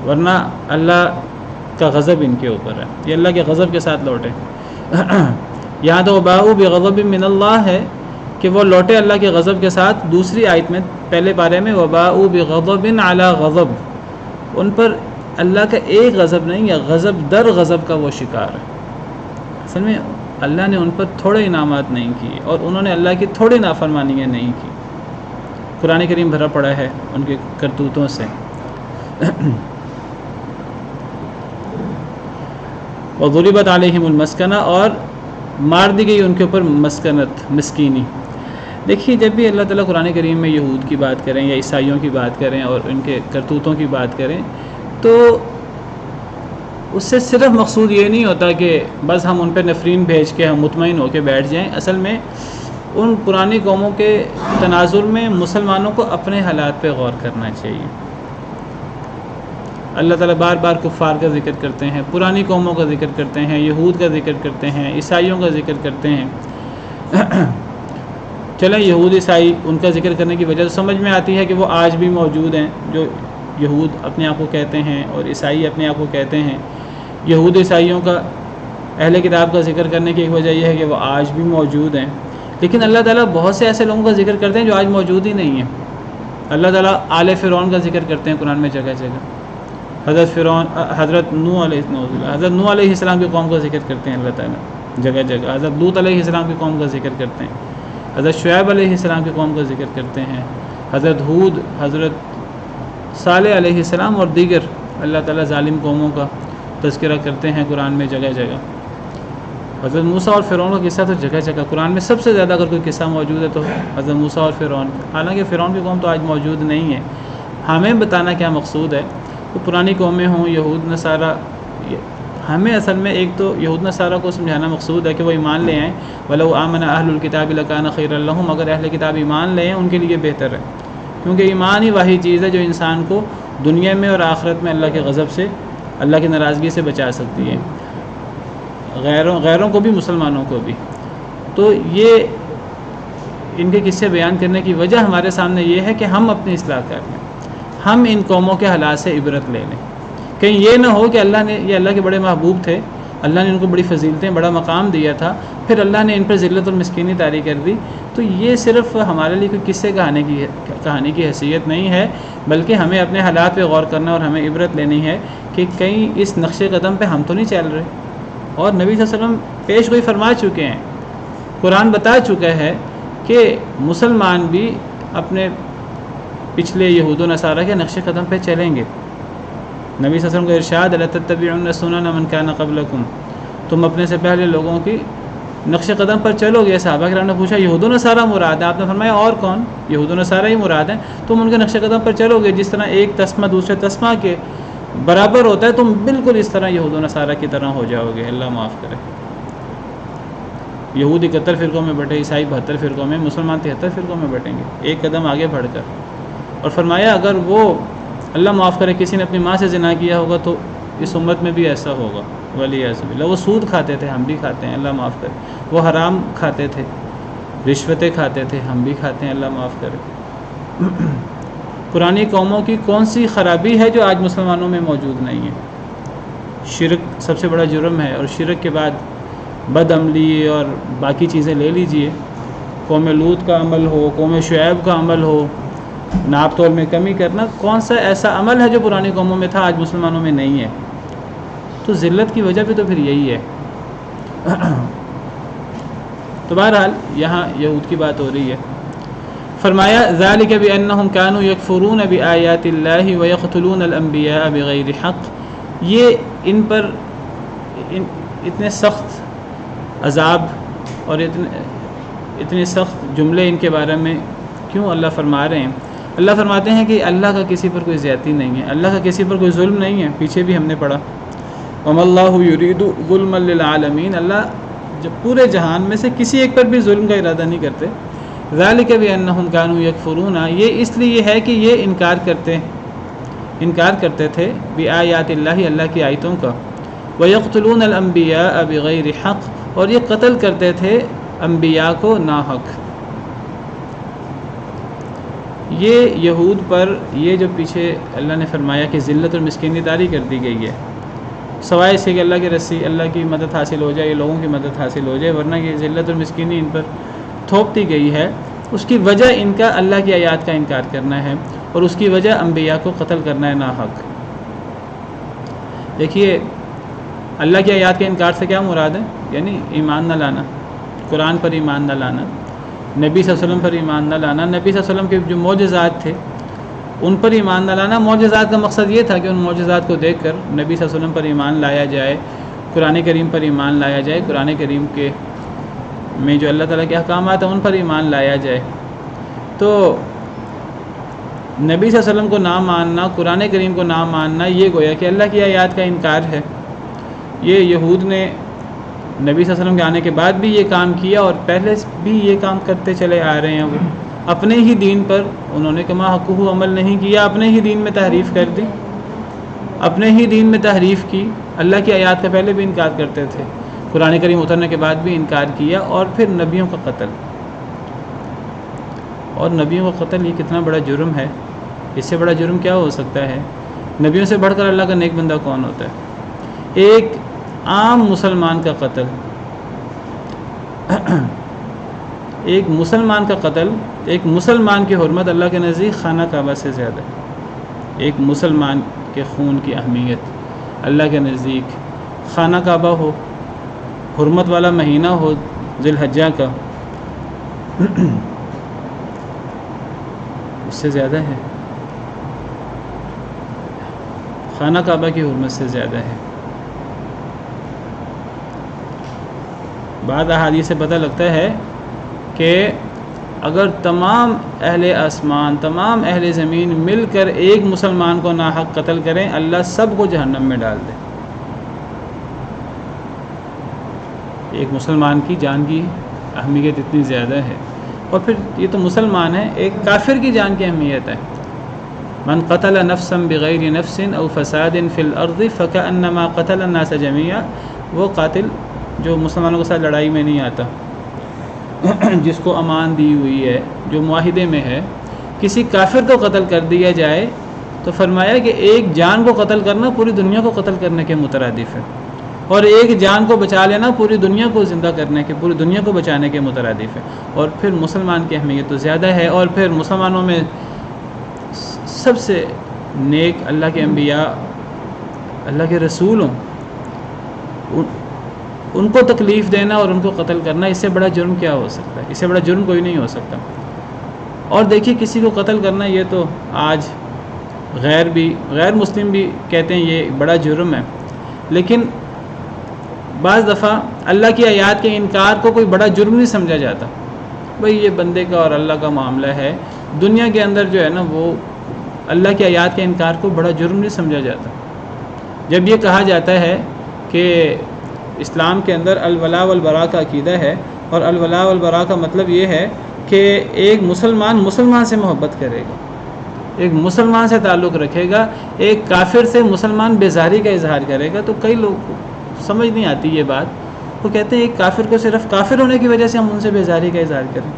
ورنہ اللہ کا غضب ان کے اوپر ہے، یہ اللہ کے غضب کے ساتھ لوٹے۔ یہاں تو وَبَاءُوا بِغَضَبٍ مِّنَ اللَّهِ ہے کہ وہ لوٹے اللہ کے غضب کے ساتھ۔ دوسری آیت میں پہلے پارے میں وَبَاءُوا بِغَضَبٍ عَلَى غَضَبٍ، ان پر اللہ کا ایک غضب نہیں، یا غضب در غضب کا وہ شکار ہے۔ اصل میں اللہ نے ان پر تھوڑے انعامات نہیں کیے اور انہوں نے اللہ کی تھوڑی نافرمانیاں نہیں کی. قرآن کریم بھرا پڑا ہے ان کے کرتوتوں سے. وضربت علیہم المسکنہ، اور مار دی گئی ان کے اوپر مسکنت، مسکینی. دیکھیے جب بھی اللہ تعالیٰ قرآن کریم میں یہود کی بات کریں یا عیسائیوں کی بات کریں اور ان کے کرتوتوں کی بات کریں تو اس سے صرف مقصود یہ نہیں ہوتا کہ بس ہم ان پہ نفرین بھیج کے ہم مطمئن ہو کے بیٹھ جائیں. اصل میں ان پرانی قوموں کے تناظر میں مسلمانوں کو اپنے حالات پہ غور کرنا چاہیے. اللہ تعالیٰ بار بار کفار کا ذکر کرتے ہیں، پرانی قوموں کا ذکر کرتے ہیں، یہود کا ذکر کرتے ہیں، عیسائیوں کا ذکر کرتے ہیں. چلیں یہود عیسائی ان کا ذکر کرنے کی وجہ سمجھ میں آتی ہے کہ وہ آج بھی موجود ہیں. جو یہود اپنے آپ کو کہتے ہیں اور عیسائی اپنے آپ کو کہتے ہیں، یہود عیسائیوں کا اہل کتاب کا ذکر کرنے کی ایک وجہ یہ ہے کہ وہ آج بھی موجود ہیں. لیکن اللہ تعالیٰ بہت سے ایسے لوگوں کا ذکر کرتے ہیں جو آج موجود ہی نہیں ہیں. اللہ تعالیٰ آل فرعون کا ذکر کرتے ہیں قرآن میں جگہ جگہ. حضرت نوح علیہ السلام کی قوم کا ذکر کرتے ہیں اللہ تعالیٰ جگہ جگہ. حضرت لوط علیہ السلام کی قوم کا ذکر کرتے ہیں. حضرت شعیب علیہ السلام کی قوم کا ذکر کرتے ہیں. حضرت ہود، حضرت صالح علیہ السلام اور دیگر اللہ تعالیٰ ظالم قوموں کا تذکرہ کرتے ہیں قرآن میں جگہ جگہ. حضرت موسیٰ اور فرعون کا قصہ تو جگہ جگہ قرآن میں سب سے زیادہ اگر کوئی قصہ موجود ہے تو حضرت موسیٰ اور فرعون. حالانکہ فرعون کی قوم تو آج موجود نہیں ہے. ہمیں بتانا کیا مقصود ہے کہ پرانی قومیں ہوں، یہود نصارہ، ہمیں اصل میں ایک تو یہود نصارہ کو سمجھانا مقصود ہے کہ وہ ایمان لے آئیں. وَلَوْ آمَنَ أَهْلُ الْكِتَابِ لَكَانَ خَيْرًا لَهُمْ، اگر اہل کتاب ایمان لے آئیں ان کے لیے بہتر ہے، کیونکہ ایمان ہی واحد چیز ہے جو انسان کو دنیا میں اور آخرت میں اللہ کے غضب سے، اللہ کی ناراضگی سے بچا سکتی ہے، غیروں کو بھی، مسلمانوں کو بھی. تو یہ ان کے قصے بیان کرنے کی وجہ ہمارے سامنے یہ ہے کہ ہم اپنی اصلاح کر لیں، ہم ان قوموں کے حالات سے عبرت لے لیں. کہیں یہ نہ ہو کہ یہ اللہ کے بڑے محبوب تھے، اللہ نے ان کو بڑی فضیلتیں، بڑا مقام دیا تھا، پھر اللہ نے ان پر ذلت اور مسکینی طاری کر دی. تو یہ صرف ہمارے لیے کوئی قصے کہانی کی حیثیت نہیں ہے، بلکہ ہمیں اپنے حالات پہ غور کرنا اور ہمیں عبرت لینی ہے کہ کہیں اس نقش قدم پہ ہم تو نہیں چل رہے. اور نبی صلی اللہ علیہ وسلم پیش گوئی فرما چکے ہیں، قرآن بتا چکا ہے کہ مسلمان بھی اپنے پچھلے یہود و نصارہ کے نقش قدم پہ چلیں گے. نبی صلی اللہ علیہ وسلم کا ارشاد الا تتبعون سنن من کان قبلکم، تم اپنے سے پہلے لوگوں کی نقش قدم پر چلو گے. صحابہ کرام نے پوچھا یہود و نصارہ مراد ہے؟ آپ نے فرمایا اور کون؟ یہود و نصارہ ہی مراد ہیں. تم ان کے نقش قدم پر چلو گے. جس طرح ایک تسمہ دوسرے تسمہ کے برابر ہوتا ہے، تم بالکل اس طرح یہود و نصارہ کی طرح ہو جاؤ گے. اللہ معاف کرے. یہود 71 فرقوں میں بٹے، عیسائی 72 فرقوں میں، مسلمان 73 فرقوں میں بٹیں گے، ایک قدم آگے بڑھ کر. اور فرمایا اگر وہ اللہ معاف کرے کسی نے اپنی ماں سے زنا کیا ہوگا تو اس امت میں بھی ایسا ہوگا. ولیعذ باللہ. وہ سود کھاتے تھے، ہم بھی کھاتے ہیں، اللہ معاف کرے. وہ حرام کھاتے تھے، رشوتیں کھاتے تھے، ہم بھی کھاتے ہیں، اللہ معاف کرے. پرانی قوموں کی کون سی خرابی ہے جو آج مسلمانوں میں موجود نہیں ہے؟ شرک سب سے بڑا جرم ہے، اور شرک کے بعد بد عملی اور باقی چیزیں لے لیجئے. قوم لوط کا عمل ہو، قوم شعیب کا عمل ہو، ناپ تول میں کمی کرنا، کون سا ایسا عمل ہے جو پرانی قوموں میں تھا آج مسلمانوں میں نہیں ہے؟ تو ذلت کی وجہ بھی تو پھر یہی ہے. تو بہرحال یہاں یہود کی بات ہو رہی ہے. فرمایا ذالک بانہم کانوا یکفرون بآیات اللہ ویقتلون الانبیاء بغیر حق. یہ ان پر اتنے سخت عذاب اور اتنے سخت جملے ان کے بارے میں کیوں اللہ فرما رہے ہیں؟ اللہ فرماتے ہیں کہ اللہ کا کسی پر کوئی زیادتی نہیں ہے، اللہ کا کسی پر کوئی ظلم نہیں ہے. پیچھے بھی ہم نے پڑھا وَمَا اللَّهُ يُرِيدُ ظُلْمًا لِلْعَالَمِينَ. اللہ جب پورے جہان میں سے کسی ایک پر بھی ظلم کا ارادہ نہیں کرتے. ذَلِكَ بِأَنَّهُمْ كَانُوا يَكْفُرُونَ. یہ اس لیے ہے کہ یہ انکار کرتے تھے بآیات اللہ، اللہ کی آیتوں کا. وَيَقْتُلُونَ الْأَنْبِيَاءَ بِغَيْرِ حق. اور یہ قتل کرتے تھے انبیاء کو ناحق. یہ یہود پر یہ جو پیچھے اللہ نے فرمایا کہ ذلت اور مسکینی داری کر دی گئی ہے، سوائے اس سے کہ اللہ کی رسی، اللہ کی مدد حاصل ہو جائے، لوگوں کی مدد حاصل ہو جائے، ورنہ یہ ذلت اور مسکینی ان پر تھوپ دی گئی ہے. اس کی وجہ ان کا اللہ کی آیات کا انکار کرنا ہے، اور اس کی وجہ انبیاء کو قتل کرنا ہے ناحق. دیکھیے اللہ کی آیات کے انکار سے کیا مراد ہے؟ یعنی ایمان نہ لانا، قرآن پر ایمان نہ لانا، نبی صلی اللہ علیہ وسلم پر ایمان نہ لانا، نبی صلی اللہ علیہ وسلم کے جو معجزات تھے ان پر ایمان نہ لانا۔ معجزات کا مقصد یہ تھا کہ ان معجزات کو دیکھ کر نبی صلی اللہ علیہ وسلم پر ایمان لایا جائے، قرآن کریم پر ایمان لایا جائے، قرآن کریم کے میں جو اللہ تعالیٰ کے احکامات ہیں ان پر ایمان لایا جائے۔ تو نبی صلی اللہ علیہ وسلم کو نہ ماننا، قرآن کریم کو نہ ماننا، یہ گویا کہ اللہ کی آیات کا انکار ہے۔ یہ یہود نے نبی صلی اللہ علیہ وسلم کے آنے کے بعد بھی یہ کام کیا، اور پہلے بھی یہ کام کرتے چلے آ رہے ہیں۔ وہ اپنے ہی دین پر انہوں نے کما حقہ عمل نہیں کیا، اپنے ہی دین میں تحریف کر دی، اپنے ہی دین میں تحریف کی۔ اللہ کی آیات کا پہلے بھی انکار کرتے تھے، قرآن کریم اترنے کے بعد بھی انکار کیا، اور پھر نبیوں کا قتل۔ اور نبیوں کا قتل یہ کتنا بڑا جرم ہے، اس سے بڑا جرم کیا ہو سکتا ہے؟ نبیوں سے بڑھ کر اللہ کا نیک بندہ کون ہوتا ہے؟ ایک عام مسلمان کا قتل، ایک مسلمان کا قتل، ایک مسلمان کی حرمت اللہ کے نزدیک خانہ کعبہ سے زیادہ ہے۔ ایک مسلمان کے خون کی اہمیت اللہ کے نزدیک خانہ کعبہ ہو، حرمت والا مہینہ ہو ذی الحجہ کا، اس سے زیادہ ہے، خانہ کعبہ کی حرمت سے زیادہ ہے۔ بعض احادیث سے پتہ لگتا ہے کہ اگر تمام اہل آسمان، تمام اہل زمین مل کر ایک مسلمان کو ناحق قتل کریں، اللہ سب کو جہنم میں ڈال دے۔ ایک مسلمان کی جان کی اہمیت اتنی زیادہ ہے، اور پھر یہ تو مسلمان ہے، ایک کافر کی جان کی اہمیت ہے۔ من قتل نفسا بغیر نفس او فساد فی الارض فکأنما قتل الناس جميعا، وہ قاتل جو مسلمانوں کے ساتھ لڑائی میں نہیں آتا، جس کو امان دی ہوئی ہے، جو معاہدے میں ہے، کسی کافر کو قتل کر دیا جائے تو فرمایا کہ ایک جان کو قتل کرنا پوری دنیا کو قتل کرنے کے مترادف ہے، اور ایک جان کو بچا لینا پوری دنیا کو زندہ کرنے کے، پوری دنیا کو بچانے کے مترادف ہے۔ اور پھر مسلمان کی اہمیت تو زیادہ ہے، اور پھر مسلمانوں میں سب سے نیک اللہ کے انبیاء، اللہ کے رسولوں، ان کو تکلیف دینا اور ان کو قتل کرنا، اس سے بڑا جرم کیا ہو سکتا ہے؟ اس سے بڑا جرم کوئی نہیں ہو سکتا۔ اور دیکھیے کسی کو قتل کرنا، یہ تو آج غیر مسلم بھی کہتے ہیں یہ بڑا جرم ہے، لیکن بعض دفعہ اللہ کی آیات کے انکار کو کوئی بڑا جرم نہیں سمجھا جاتا۔ بھئی یہ بندے کا اور اللہ کا معاملہ ہے، دنیا کے اندر جو ہے نا وہ اللہ کی آیات کے انکار کو بڑا جرم نہیں سمجھا جاتا۔ جب یہ کہا جاتا ہے کہ اسلام کے اندر الولاء والبراء کا عقیدہ ہے، اور الولاء والبراء کا مطلب یہ ہے کہ ایک مسلمان سے محبت کرے گا، ایک مسلمان سے تعلق رکھے گا، ایک کافر سے مسلمان بیزاری کا اظہار کرے گا، تو کئی لوگ سمجھ نہیں آتی یہ بات، وہ کہتے ہیں ایک کافر کو صرف کافر ہونے کی وجہ سے ہم ان سے بیزاری کا اظہار کریں۔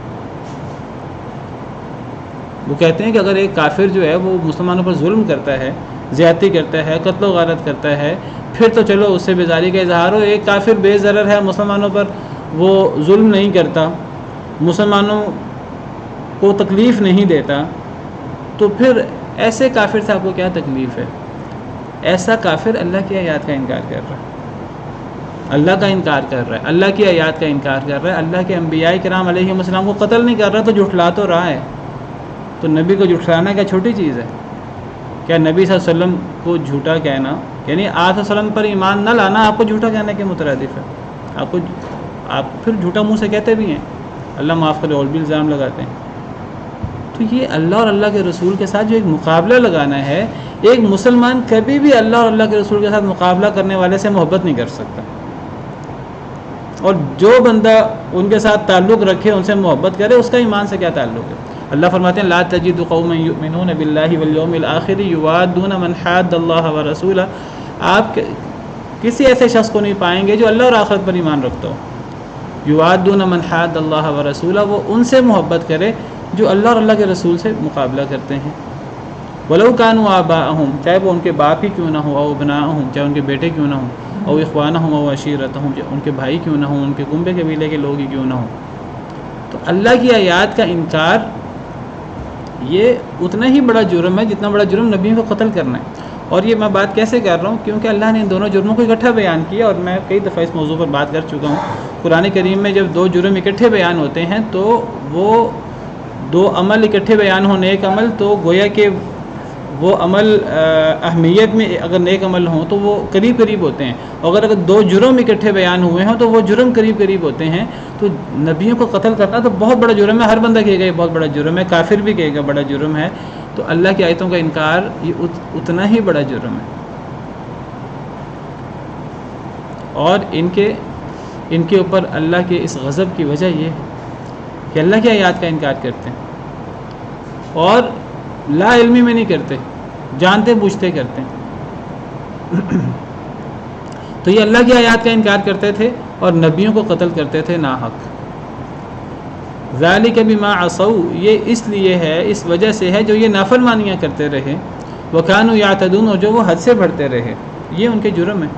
وہ کہتے ہیں کہ اگر ایک کافر جو ہے وہ مسلمانوں پر ظلم کرتا ہے، زیادتی کرتا ہے، قتل و غارت کرتا ہے، پھر تو چلو اس سے بیزاری کا اظہار ہو۔ ایک کافر بے ضرر ہے، مسلمانوں پر وہ ظلم نہیں کرتا، مسلمانوں کو تکلیف نہیں دیتا، تو پھر ایسے کافر سے آپ کو کیا تکلیف ہے؟ ایسا کافر اللہ کی آیات کا انکار کر رہا ہے، اللہ کا انکار کر رہا ہے، اللہ کی آیات کا انکار کر رہا ہے، اللہ کے انبیاء کرام علیہ السلام کو قتل نہیں کر رہا، تو جھٹلا تو رہا ہے۔ تو نبی کو جھٹلانا کیا چھوٹی چیز ہے؟ کیا نبی صلی اللہ علیہ وسلم کو جھوٹا کہنا، یعنی آپ صلی اللہ علیہ وسلم پر ایمان نہ لانا آپ کو جھوٹا کہنے کے مترادف ہے؟ آپ پھر جھوٹا منہ سے کہتے بھی ہیں، اللہ معاف کرے، اور بھی الزام لگاتے ہیں۔ تو یہ اللہ اور اللہ کے رسول کے ساتھ جو ایک مقابلہ لگانا ہے، ایک مسلمان کبھی بھی اللہ اور اللہ کے رسول کے ساتھ مقابلہ کرنے والے سے محبت نہیں کر سکتا، اور جو بندہ ان کے ساتھ تعلق رکھے، ان سے محبت کرے، اس کا ایمان سے کیا تعلق ہے؟ اللہ فرماتے ہیں لا تجد قوما یؤمنون باللہ والیوم الآخر یوادون من حاد اللہ ورسولہ، آپ کسی ایسے شخص کو نہیں پائیں گے جو اللہ اور آخرت پر ایمان رکھتا ہو، یوادون من حاد اللہ ورسولہ، وہ ان سے محبت کرے جو اللہ اور اللہ کے رسول سے مقابلہ کرتے ہیں۔ ولو کانوا آباءہم، چاہے وہ ان کے باپ ہی کیوں نہ ہوں، او ابناءہم، چاہے ان کے بیٹے کیوں نہ ہوں، او اخوانہم او عشیرتہم، ان کے بھائی کیوں نہ ہوں، ان کے کنبے قبیلے کے لوگ ہی کیوں نہ ہوں۔ تو اللہ کی آیات کا انکار یہ اتنا ہی بڑا جرم ہے جتنا بڑا جرم نبیوں کو قتل کرنا ہے۔ اور یہ میں بات کیسے کر رہا ہوں؟ کیونکہ اللہ نے ان دونوں جرموں کو اکٹھا بیان کیا، اور میں کئی دفعہ اس موضوع پر بات کر چکا ہوں۔ قرآن کریم میں جب دو جرم اکٹھے بیان ہوتے ہیں تو وہ دو عمل اکٹھے بیان ہو، نیک عمل، تو گویا کہ وہ عمل اہمیت میں اگر نیک عمل ہوں تو وہ قریب قریب ہوتے ہیں، اور اگر دو جرم اکٹھے بیان ہوئے ہوں تو وہ جرم قریب قریب ہوتے ہیں۔ تو نبیوں کو قتل کرنا تو بہت بڑا جرم ہے، ہر بندہ کہے گا یہ بہت بڑا جرم ہے، کافر بھی کہے گا بڑا جرم ہے، تو اللہ کی آیتوں کا انکار یہ اتنا ہی بڑا جرم ہے۔ اور ان کے اوپر اللہ کے اس غضب کی وجہ یہ ہے کہ اللہ کی آیات کا انکار کرتے ہیں، اور لا علمی میں نہیں کرتے، جانتے بوجھتے کرتے ہیں۔ تو یہ اللہ کی آیات کا انکار کرتے تھے اور نبیوں کو قتل کرتے تھے ناحق۔ ذالک بما عصوا، یہ اس لیے ہے، اس وجہ سے ہے جو یہ نافرمانیاں کرتے رہے، وکانوا یعتدون، اور جو وہ حد سے بڑھتے رہے، یہ ان کے جرم ہے۔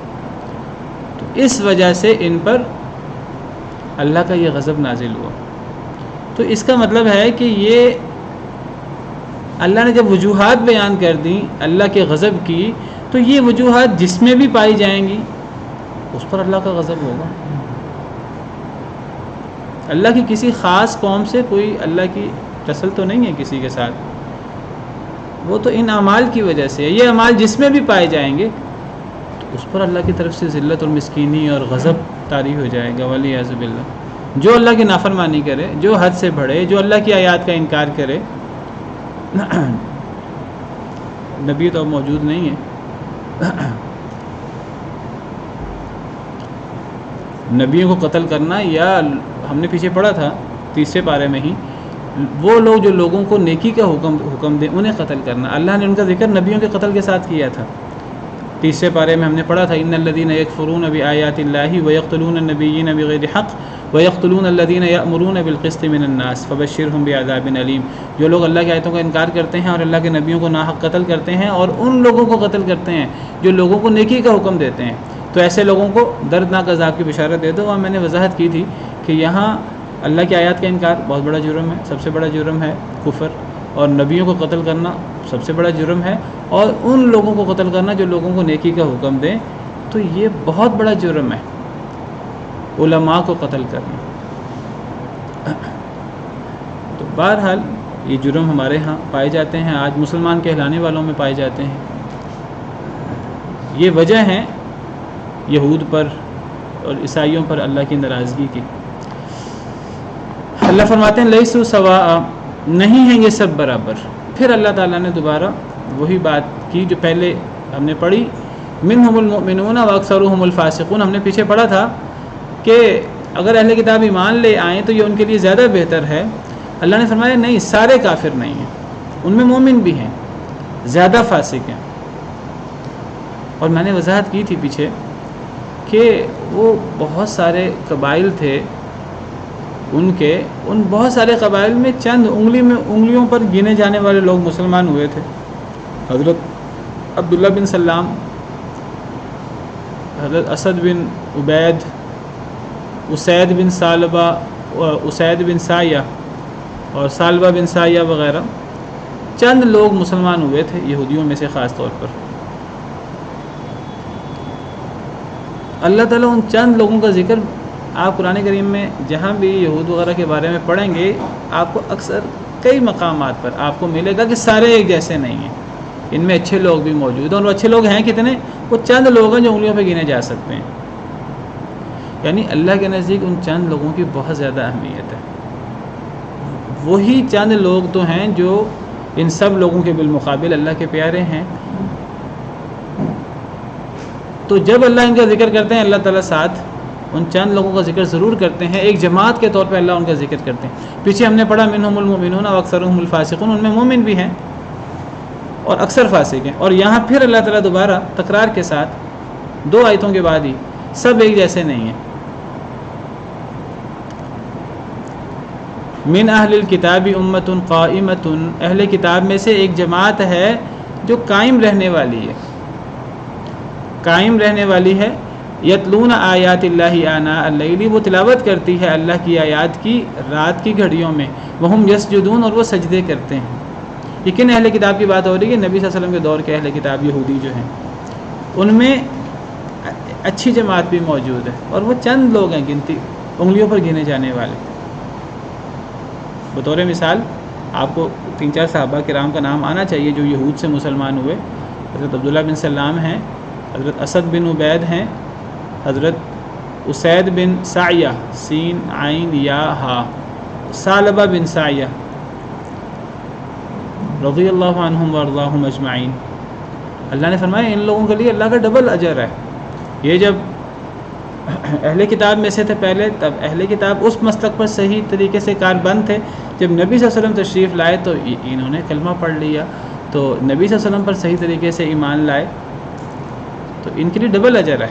تو اس وجہ سے ان پر اللہ کا یہ غضب نازل ہوا۔ تو اس کا مطلب ہے کہ یہ اللہ نے جب وجوہات بیان کر دیں اللہ کے غضب کی، تو یہ وجوہات جس میں بھی پائی جائیں گی اس پر اللہ کا غضب ہوگا۔ اللہ کی کسی خاص قوم سے کوئی اللہ کی ٹسل تو نہیں ہے کسی کے ساتھ، وہ تو ان اعمال کی وجہ سے ہے۔ یہ اعمال جس میں بھی پائے جائیں گے تو اس پر اللہ کی طرف سے ذلت اور مسکینی اور غضب طاری ہو جائے گا، والعیاذ باللہ۔ جو اللہ کی نافرمانی کرے، جو حد سے بڑھے، جو اللہ کی آیات کا انکار کرے، نبی تو اب موجود نہیں ہے، نبیوں کو قتل کرنا، یا ہم نے پیچھے پڑھا تھا تیسرے پارے میں ہی، وہ لوگ جو لوگوں کو نیکی کا حکم دیں انہیں قتل کرنا، اللہ نے ان کا ذکر نبیوں کے قتل کے ساتھ کیا تھا۔ تیسرے پارے میں ہم نے پڑھا تھا ان الذین یکفرون بآیات اللہ ویقتلون النبیین بغیر حق ویقتلون الذین یأمرون بالقسط من الناس فبشرہم بعذاب علیم۔ جو لوگ اللہ کی آیتوں کا انکار کرتے ہیں اور اللہ کے نبیوں کو ناحق قتل کرتے ہیں اور ان لوگوں کو قتل کرتے ہیں جو لوگوں کو نیکی کا حکم دیتے ہیں، تو ایسے لوگوں کو دردناک عذاب کی بشارت دے دو۔ اور میں نے وضاحت کی تھی کہ یہاں اللہ کی آیات کا انکار بہت بڑا جرم ہے، سب سے بڑا جرم ہے کفر، اور نبیوں کو قتل کرنا سب سے بڑا جرم ہے، اور ان لوگوں کو قتل کرنا جو لوگوں کو نیکی کا حکم دیں، تو یہ بہت بڑا جرم ہے، علماء کو قتل کرنا۔ تو بہرحال یہ جرم ہمارے ہاں پائے جاتے ہیں، آج مسلمان کہلانے والوں میں پائے جاتے ہیں۔ یہ وجہ ہیں یہود پر اور عیسائیوں پر اللہ کی ناراضگی کی۔ اللہ فرماتے ہیں لیسوا سواء، نہیں ہیں یہ سب برابر۔ پھر اللہ تعالیٰ نے دوبارہ وہی بات کی جو پہلے ہم نے پڑھی، منہم المؤمنون واکثرهم الفاسقون۔ ہم نے پیچھے پڑھا تھا کہ اگر اہل کتاب ایمان لے آئیں تو یہ ان کے لیے زیادہ بہتر ہے۔ اللہ نے فرمایا نہیں، سارے کافر نہیں ہیں، ان میں مومن بھی ہیں، زیادہ فاسق ہیں۔ اور میں نے وضاحت کی تھی پیچھے کہ وہ بہت سارے قبائل تھے ان بہت سارے قبائل میں چند انگلیوں پر گنے جانے والے لوگ مسلمان ہوئے تھے۔ حضرت عبداللہ بن سلام، حضرت اسد بن عبید، اسید بن سالبہ، اسید بن سایہ اور سالبہ بن سایہ وغیرہ، چند لوگ مسلمان ہوئے تھے یہودیوں میں سے خاص طور پر۔ اللہ تعالیٰ ان چند لوگوں کا ذکر آپ قرآن کریم میں جہاں بھی یہود وغیرہ کے بارے میں پڑھیں گے، آپ کو اکثر کئی مقامات پر آپ کو ملے گا کہ سارے ایک جیسے نہیں ہیں، ان میں اچھے لوگ بھی موجود ہیں، اور وہ اچھے لوگ ہیں کتنے؟ وہ چند لوگ ہیں جو انگلیوں پہ گنے جا سکتے ہیں۔ یعنی اللہ کے نزدیک ان چند لوگوں کی بہت زیادہ اہمیت ہے۔ وہی چند لوگ تو ہیں جو ان سب لوگوں کے بالمقابل اللہ کے پیارے ہیں۔ تو جب اللہ ان کا ذکر کرتے ہیں، اللہ تعالیٰ ساتھ ان چند لوگوں کا ذکر ضرور کرتے ہیں، ایک جماعت کے طور پہ اللہ ان کا ذکر کرتے ہیں۔ پیچھے ہم نے پڑھا منہم المؤمنون واکثرهم الفاسقون، ان میں مومن بھی ہیں اور اکثر فاسق ہیں۔ اور یہاں پھر اللہ تعالیٰ دوبارہ تکرار کے ساتھ 2 آیتوں کے بعد ہی سب ایک جیسے نہیں ہیں۔ من اہل الکتاب امۃ قائمۃ، اہل کتاب میں سے ایک جماعت ہے جو قائم رہنے والی ہے، یتلون آیات اللہ آناء اللیل، وہ تلاوت کرتی ہے اللہ کی آیات کی رات کی گھڑیوں میں، وہم یسجدون، اور وہ سجدے کرتے ہیں، یہ کن اہل کتاب کی بات ہو رہی ہے؟ نبی صلی اللہ علیہ وسلم کے دور کے اہل کتاب یہودی جو ہیں، ان میں اچھی جماعت بھی موجود ہے، اور وہ چند لوگ ہیں گنتی انگلیوں پر گنے جانے والے۔ بطور مثال آپ کو 3-4 صحابہ کرام کا نام آنا چاہیے جو یہود سے مسلمان ہوئے۔ حضرت عبداللہ بن سلام ہیں، حضرت اسد بن عبید ہیں، حضرت اسید بن سعیہ سین عین یا ہا، ثعلبہ بن سعیہ رضی اللہ عنہم وارضاہم اجمعین۔ اللہ نے فرمایا ان لوگوں کے لیے اللہ کا ڈبل اجر ہے۔ یہ جب اہل کتاب میں سے تھے پہلے، تب اہل کتاب اس مسلک پر صحیح طریقے سے کاربند تھے۔ جب نبی صلی اللہ علیہ وسلم تشریف لائے تو انہوں نے کلمہ پڑھ لیا، تو نبی صلی اللہ علیہ وسلم پر صحیح طریقے سے ایمان لائے، تو ان کے لیے ڈبل اجر ہے۔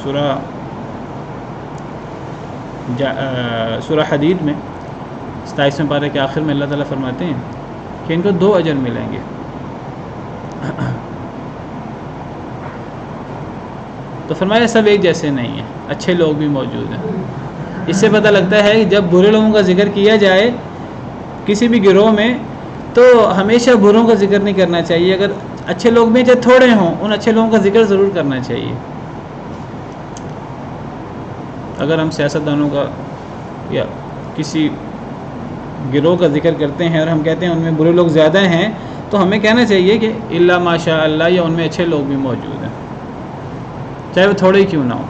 سورہ حدید میں 27ویں پارے کے آخر میں اللہ تعالیٰ فرماتے ہیں کہ ان کو 2 اجر ملیں گے۔ تو فرمایا سب ایک جیسے نہیں ہیں، اچھے لوگ بھی موجود ہیں۔ اس سے پتہ لگتا ہے کہ جب برے لوگوں کا ذکر کیا جائے کسی بھی گروہ میں تو ہمیشہ بروں کا ذکر نہیں کرنا چاہیے۔ اگر اچھے لوگ بھی چاہے تھوڑے ہوں، ان اچھے لوگوں کا ذکر ضرور کرنا چاہیے۔ اگر ہم سیاستدانوں کا یا کسی گروہ کا ذکر کرتے ہیں اور ہم کہتے ہیں ان میں برے لوگ زیادہ ہیں، تو ہمیں کہنا چاہیے کہ الا ماشاء اللہ، یا ان میں اچھے لوگ بھی موجود ہیں، چاہے وہ تھوڑے ہی کیوں نہ ہوں،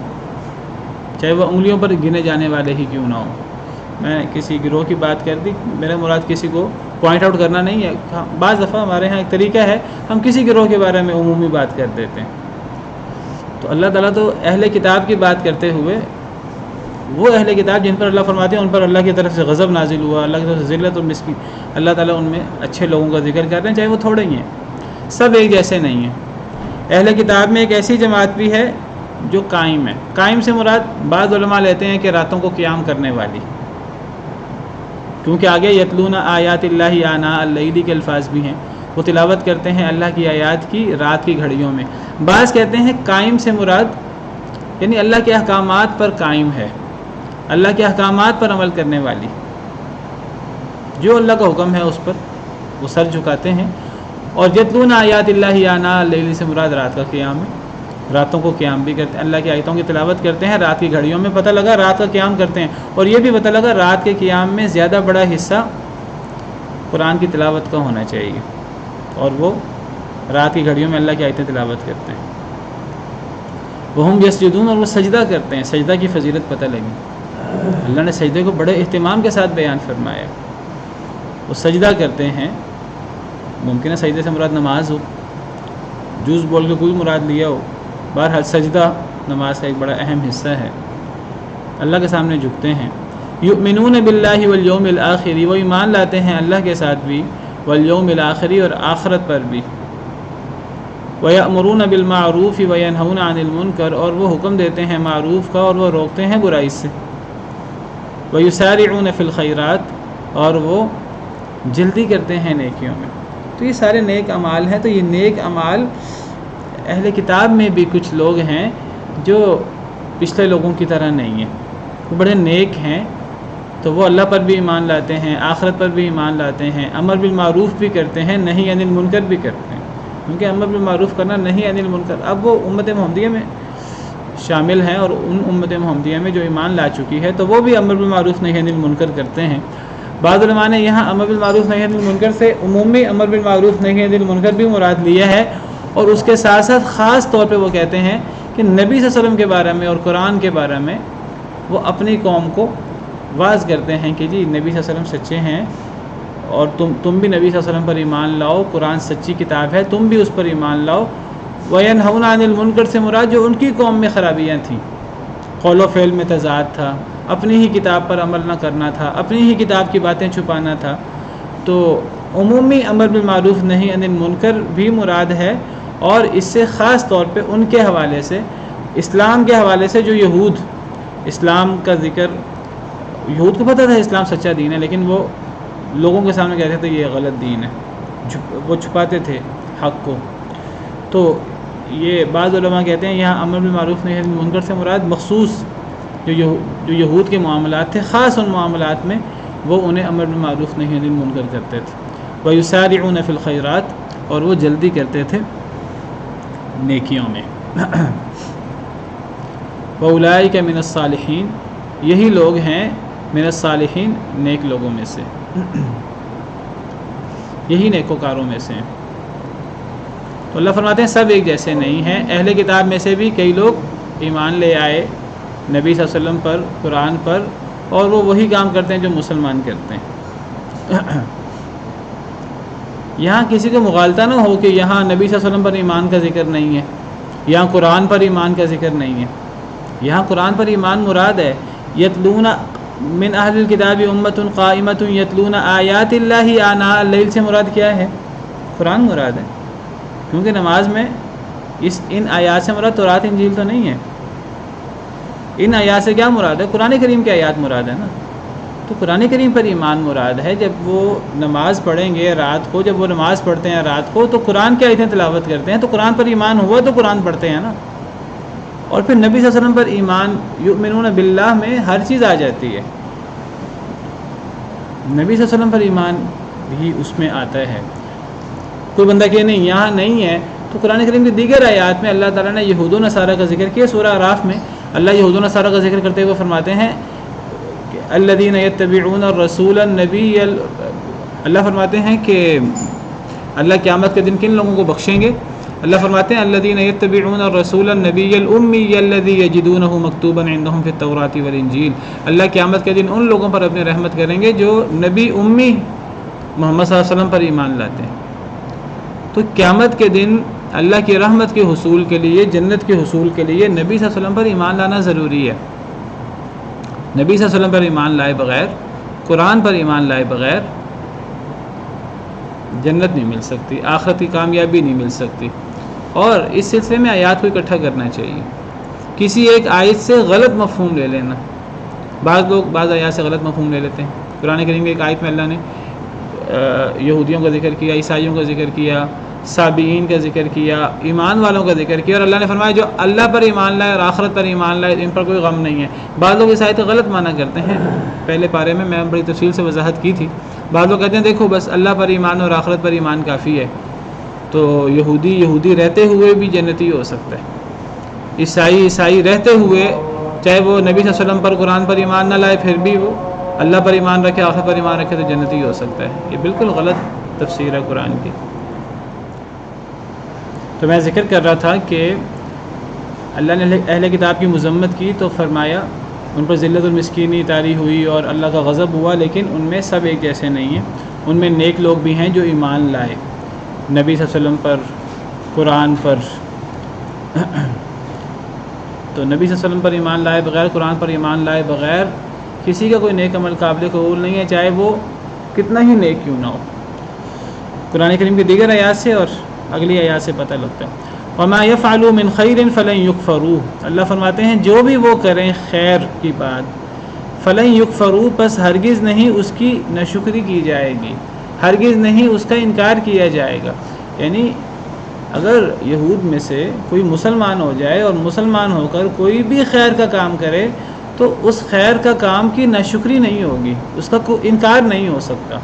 چاہے وہ انگلیوں پر گنے جانے والے ہی کیوں نہ ہوں۔ میں کسی گروہ کی بات کر دی، میرا مراد کسی کو پوائنٹ آؤٹ کرنا نہیں ہے۔ بعض دفعہ ہمارے ہاں ایک طریقہ ہے، ہم کسی گروہ کے بارے میں عمومی بات کر دیتے ہیں۔ تو اللہ تعالیٰ تو اہل کتاب کی بات کرتے ہوئے، وہ اہل کتاب جن پر اللہ فرماتے ہیں ان پر اللہ کی طرف سے غضب نازل ہوا، اللہ کی طرف سے ذلت اور مسکین، اللہ تعالیٰ ان میں اچھے لوگوں کا ذکر کرتے ہیں، چاہے وہ تھوڑے ہی ہیں، سب ایک جیسے نہیں ہیں۔ اہل کتاب میں ایک ایسی جماعت بھی ہے جو قائم ہے۔ قائم سے مراد بعض علماء لیتے ہیں کہ راتوں کو قیام کرنے والی، کیونکہ آگے یتلون آیات اللہ آناء اللیل کے الفاظ بھی ہیں، وہ تلاوت کرتے ہیں اللہ کی آیات کی رات کی گھڑیوں میں۔ بعض کہتے ہیں قائم سے مراد یعنی اللہ کے احکامات پر قائم ہے، اللہ کے احکامات پر عمل کرنے والی، جو اللہ کا حکم ہے اس پر وہ سر جھکاتے ہیں۔ اور یتلون آیات اللہ آناء اللیل سے مراد رات کا قیام ہے، راتوں کو قیام بھی کرتے ہیں، اللہ کی آیتوں کی تلاوت کرتے ہیں رات کی گھڑیوں میں۔ پتہ لگا رات کا قیام کرتے ہیں، اور یہ بھی پتہ لگا رات کے قیام میں زیادہ بڑا حصہ قرآن کی تلاوت کا ہونا چاہیے، اور وہ رات کی گھڑیوں میں اللہ کی آیتیں تلاوت کرتے ہیں۔ وہم یسجدون، اور وہ سجدہ کرتے ہیں۔ سجدہ کی فضیلت پتہ لگی، اللہ نے سجدے کو بڑے اہتمام کے ساتھ بیان فرمایا۔ وہ سجدہ کرتے ہیں، ممکن ہے سجدے سے مراد نماز ہو، جوز بول کے کوئی مراد لیا ہو، بہرحال سجدہ نماز کا ایک بڑا اہم حصہ ہے۔ اللہ کے سامنے جھکتے ہیں۔ یؤمنون باللہ والیوم الآخر، وہ ایمان لاتے ہیں اللہ کے ساتھ بھی، والیوم الآخر، اور آخرت پر بھی۔ وَيَأْمُرُونَ بِالْمَعْرُوفِ وَيَنْهَوْنَ عَنِ الْمُنْكَرِ، اور وہ حکم دیتے ہیں معروف کا اور وہ روکتے ہیں برائی سے۔ وَيُسَارِعُونَ فِي الْخَيْرَاتِ، اور وہ جلدی کرتے ہیں نیکیوں میں۔ تو یہ سارے نیک اعمال ہیں۔ تو یہ نیک اعمال اہل کتاب میں بھی کچھ لوگ ہیں جو پچھلے لوگوں کی طرح نہیں ہیں، وہ بڑے نیک ہیں، تو وہ اللہ پر بھی ایمان لاتے ہیں، آخرت پر بھی ایمان لاتے ہیں، امر بالمعروف بھی کرتے ہیں، نہی عن المنکر بھی کرتے ہیں، کیونکہ امر بالمعروف کرنا، نہی عن المنکر، اب وہ امت محمدیہ میں شامل ہیں، اور ان امت محمدیہ میں جو ایمان لا چکی ہے تو وہ بھی امر بالمعروف نہی عن المنکر کرتے ہیں۔ بعض علماء نے یہاں امر بالمعروف نہی عن المنکر سے عمومی امر بالمعروف نہی عن المنکر بھی مراد لیا ہے، اور اس کے ساتھ ساتھ خاص طور پہ وہ کہتے ہیں کہ نبی صلی اللہ علیہ وسلم کے بارے میں اور قرآن کے بارے میں وہ اپنی قوم کو واعظ کرتے ہیں کہ جی نبی صلی اللہ علیہ وسلم سچے ہیں، اور تم بھی نبی صلی اللہ علیہ وسلم پر ایمان لاؤ، قرآن سچی کتاب ہے، تم بھی اس پر ایمان لاؤ۔ وَيَنْهَوْنَ عَنِ الْمُنْكَرِ سے مراد جو ان کی قوم میں خرابیاں تھیں، قول و فعل میں تضاد تھا، اپنی ہی کتاب پر عمل نہ کرنا تھا، اپنی ہی کتاب کی باتیں چھپانا تھا، تو عمومی امر بالمعروف نہی عن المنکر بھی مراد ہے۔ اور اس سے خاص طور پہ ان کے حوالے سے، اسلام کے حوالے سے، جو یہود اسلام کا ذکر، یہود کو پتہ تھا اسلام سچا دین ہے، لیکن وہ لوگوں کے سامنے کہتے تھے یہ غلط دین ہے، وہ چھپاتے تھے حق کو۔ تو یہ بعض علماء کہتے ہیں یہاں امر بالمعروف نہی عن المنکر سے مراد مخصوص جو یہود کے معاملات تھے، خاص ان معاملات میں وہ انہیں امر بالمعروف نہی عن المنکر کرتے تھے۔ وَيُسَارِعُونَ فِي الْخَيْرَاتِ، اور وہ جلدی کرتے تھے نیکیوں میں. وَأُولَٰئِكَ مِنَ الصَّالِحِينَ، یہی لوگ ہیں من الصالحین، نیک لوگوں میں سے، یہی نیکوکاروں میں سے ہیں. تو اللہ فرماتے ہیں سب ایک جیسے نہیں ہیں. اہل کتاب میں سے بھی کئی لوگ ایمان لے آئے نبی صلی اللہ علیہ وسلم پر، قرآن پر، اور وہ وہی کام کرتے ہیں جو مسلمان کرتے ہیں. یہاں کسی کو مغالطہ نہ ہو کہ یہاں نبی صلی اللہ علیہ وسلم پر ایمان کا ذکر نہیں ہے، یہاں قرآن پر ایمان کا ذکر نہیں ہے. یہاں قرآن پر ایمان مراد ہے. یتلون من اہل الکتاب امۃ قائمۃ یتلون آیات اللہ آناء اللیل سے مراد کیا ہے؟ قرآن مراد ہے، کیونکہ نماز میں ان آیات سے مراد تورات انجیل تو نہیں ہے. ان آیات سے کیا مراد ہے؟ قرآن کریم کی آیات مراد ہے نا. تو قرآن کریم پر ایمان مراد ہے. جب وہ نماز پڑھیں گے رات کو، جب وہ نماز پڑھتے ہیں رات کو تو قرآن کی آیتیں تلاوت کرتے ہیں، تو قرآن پر ایمان ہوا تو قرآن پڑھتے ہیں نا. اور پھر نبی صلی اللہ علیہ وسلم پر ایمان، یؤمنون باللہ میں ہر چیز آ جاتی ہے. نبی صلی اللہ علیہ وسلم پر ایمان بھی اس میں آتا ہے. کوئی بندہ کہ نہیں یہاں نہیں ہے، تو قرآن کریم کی دیگر آیات میں اللہ تعالیٰ نے یہود و نصارہ کا ذکر کیا. سورہ اعراف میں اللہ یہود و نصارہ کا ذکر کرتے ہوئے فرماتے ہیں کہ الذین یتبعون الرسول النبی، اللہ فرماتے ہیں کہ اللہ قیامت کے دن کن لوگوں کو بخشیں گے. اللہ فرماتے ہیں الذین یتبعون الرسول النبی الامی الذی یجدونہ مکتوبا عندہم فی التوراۃ والانجیل. اللہ قیامت کے دن ان لوگوں پر اپنی رحمت کریں گے جو نبی امی محمد صلی اللہ علیہ وسلم پر ایمان لاتے ہیں. تو قیامت کے دن اللہ کی رحمت کے حصول کے لیے، جنت کے حصول کے لیے نبی صلی اللہ علیہ وسلم پر ایمان لانا ضروری ہے. نبی صلی اللہ علیہ وسلم پر ایمان لائے بغیر، قرآن پر ایمان لائے بغیر جنت نہیں مل سکتی، آخرت کی کامیابی نہیں مل سکتی. اور اس سلسلے میں آیات کو اکٹھا کرنا چاہیے. کسی ایک آیت سے غلط مفہوم لے لینا، بعض لوگ بعض آیات سے غلط مفہوم لے لیتے ہیں. قرآن کریم کی ایک آیت میں اللہ نے یہودیوں کا ذکر کیا، عیسائیوں کا ذکر کیا، سابئین کا ذکر کیا، ایمان والوں کا ذکر کیا، اور اللہ نے فرمایا جو اللہ پر ایمان لائے اور آخرت پر ایمان لائے ان پر کوئی غم نہیں ہے. بعض لوگ اس آیت کو غلط معنی کرتے ہیں. پہلے پارے میں بڑی تفصیل سے وضاحت کی تھی. بعض لوگ کہتے ہیں دیکھو بس اللہ پر ایمان اور آخرت پر ایمان کافی ہے، تو یہودی رہتے ہوئے بھی جنتی ہو سکتا ہے. عیسائی رہتے ہوئے چاہے وہ نبی صلی اللہ علیہ وسلم پر، قرآن پر ایمان نہ لائے، پھر بھی وہ اللہ پر ایمان رکھے، آخرت پر ایمان رکھے تو جنتی ہو سکتا ہے. یہ بالکل غلط تفسیر ہے قرآن کی. تو میں ذکر کر رہا تھا کہ اللہ نے اہل کتاب کی مذمت کی تو فرمایا ان پر ذلت المسکینی طاری ہوئی اور اللہ کا غضب ہوا، لیکن ان میں سب ایک جیسے نہیں ہیں. ان میں نیک لوگ بھی ہیں جو ایمان لائے نبی صلی اللہ علیہ وسلم پر، قرآن پر. تو نبی صلی اللہ علیہ وسلم پر ایمان لائے بغیر، قرآن پر ایمان لائے بغیر کسی کا کوئی نیک عمل قابل قبول نہیں ہے، چاہے وہ کتنا ہی نیک کیوں نہ ہو. قرآن کریم کی دیگر آیات سے اور اگلی آیات سے پتہ لگتا ہے. وَمَا يَفْعَلُوا مِنْ خَيْرٍ فَلَنْ يُكْفَرُوهُ، اللہ فرماتے ہیں جو بھی وہ کریں خیر کی بات، فَلَنْ يُكْفَرُوهُ، پس ہرگز نہیں اس کی ناشکری کی جائے گی، ہرگز نہیں اس کا انکار کیا جائے گا. یعنی اگر یہود میں سے کوئی مسلمان ہو جائے اور مسلمان ہو کر کوئی بھی خیر کا کام کرے تو اس خیر کا کام کی ناشکری نہیں ہوگی، اس کا کوئی انکار نہیں ہو سکتا.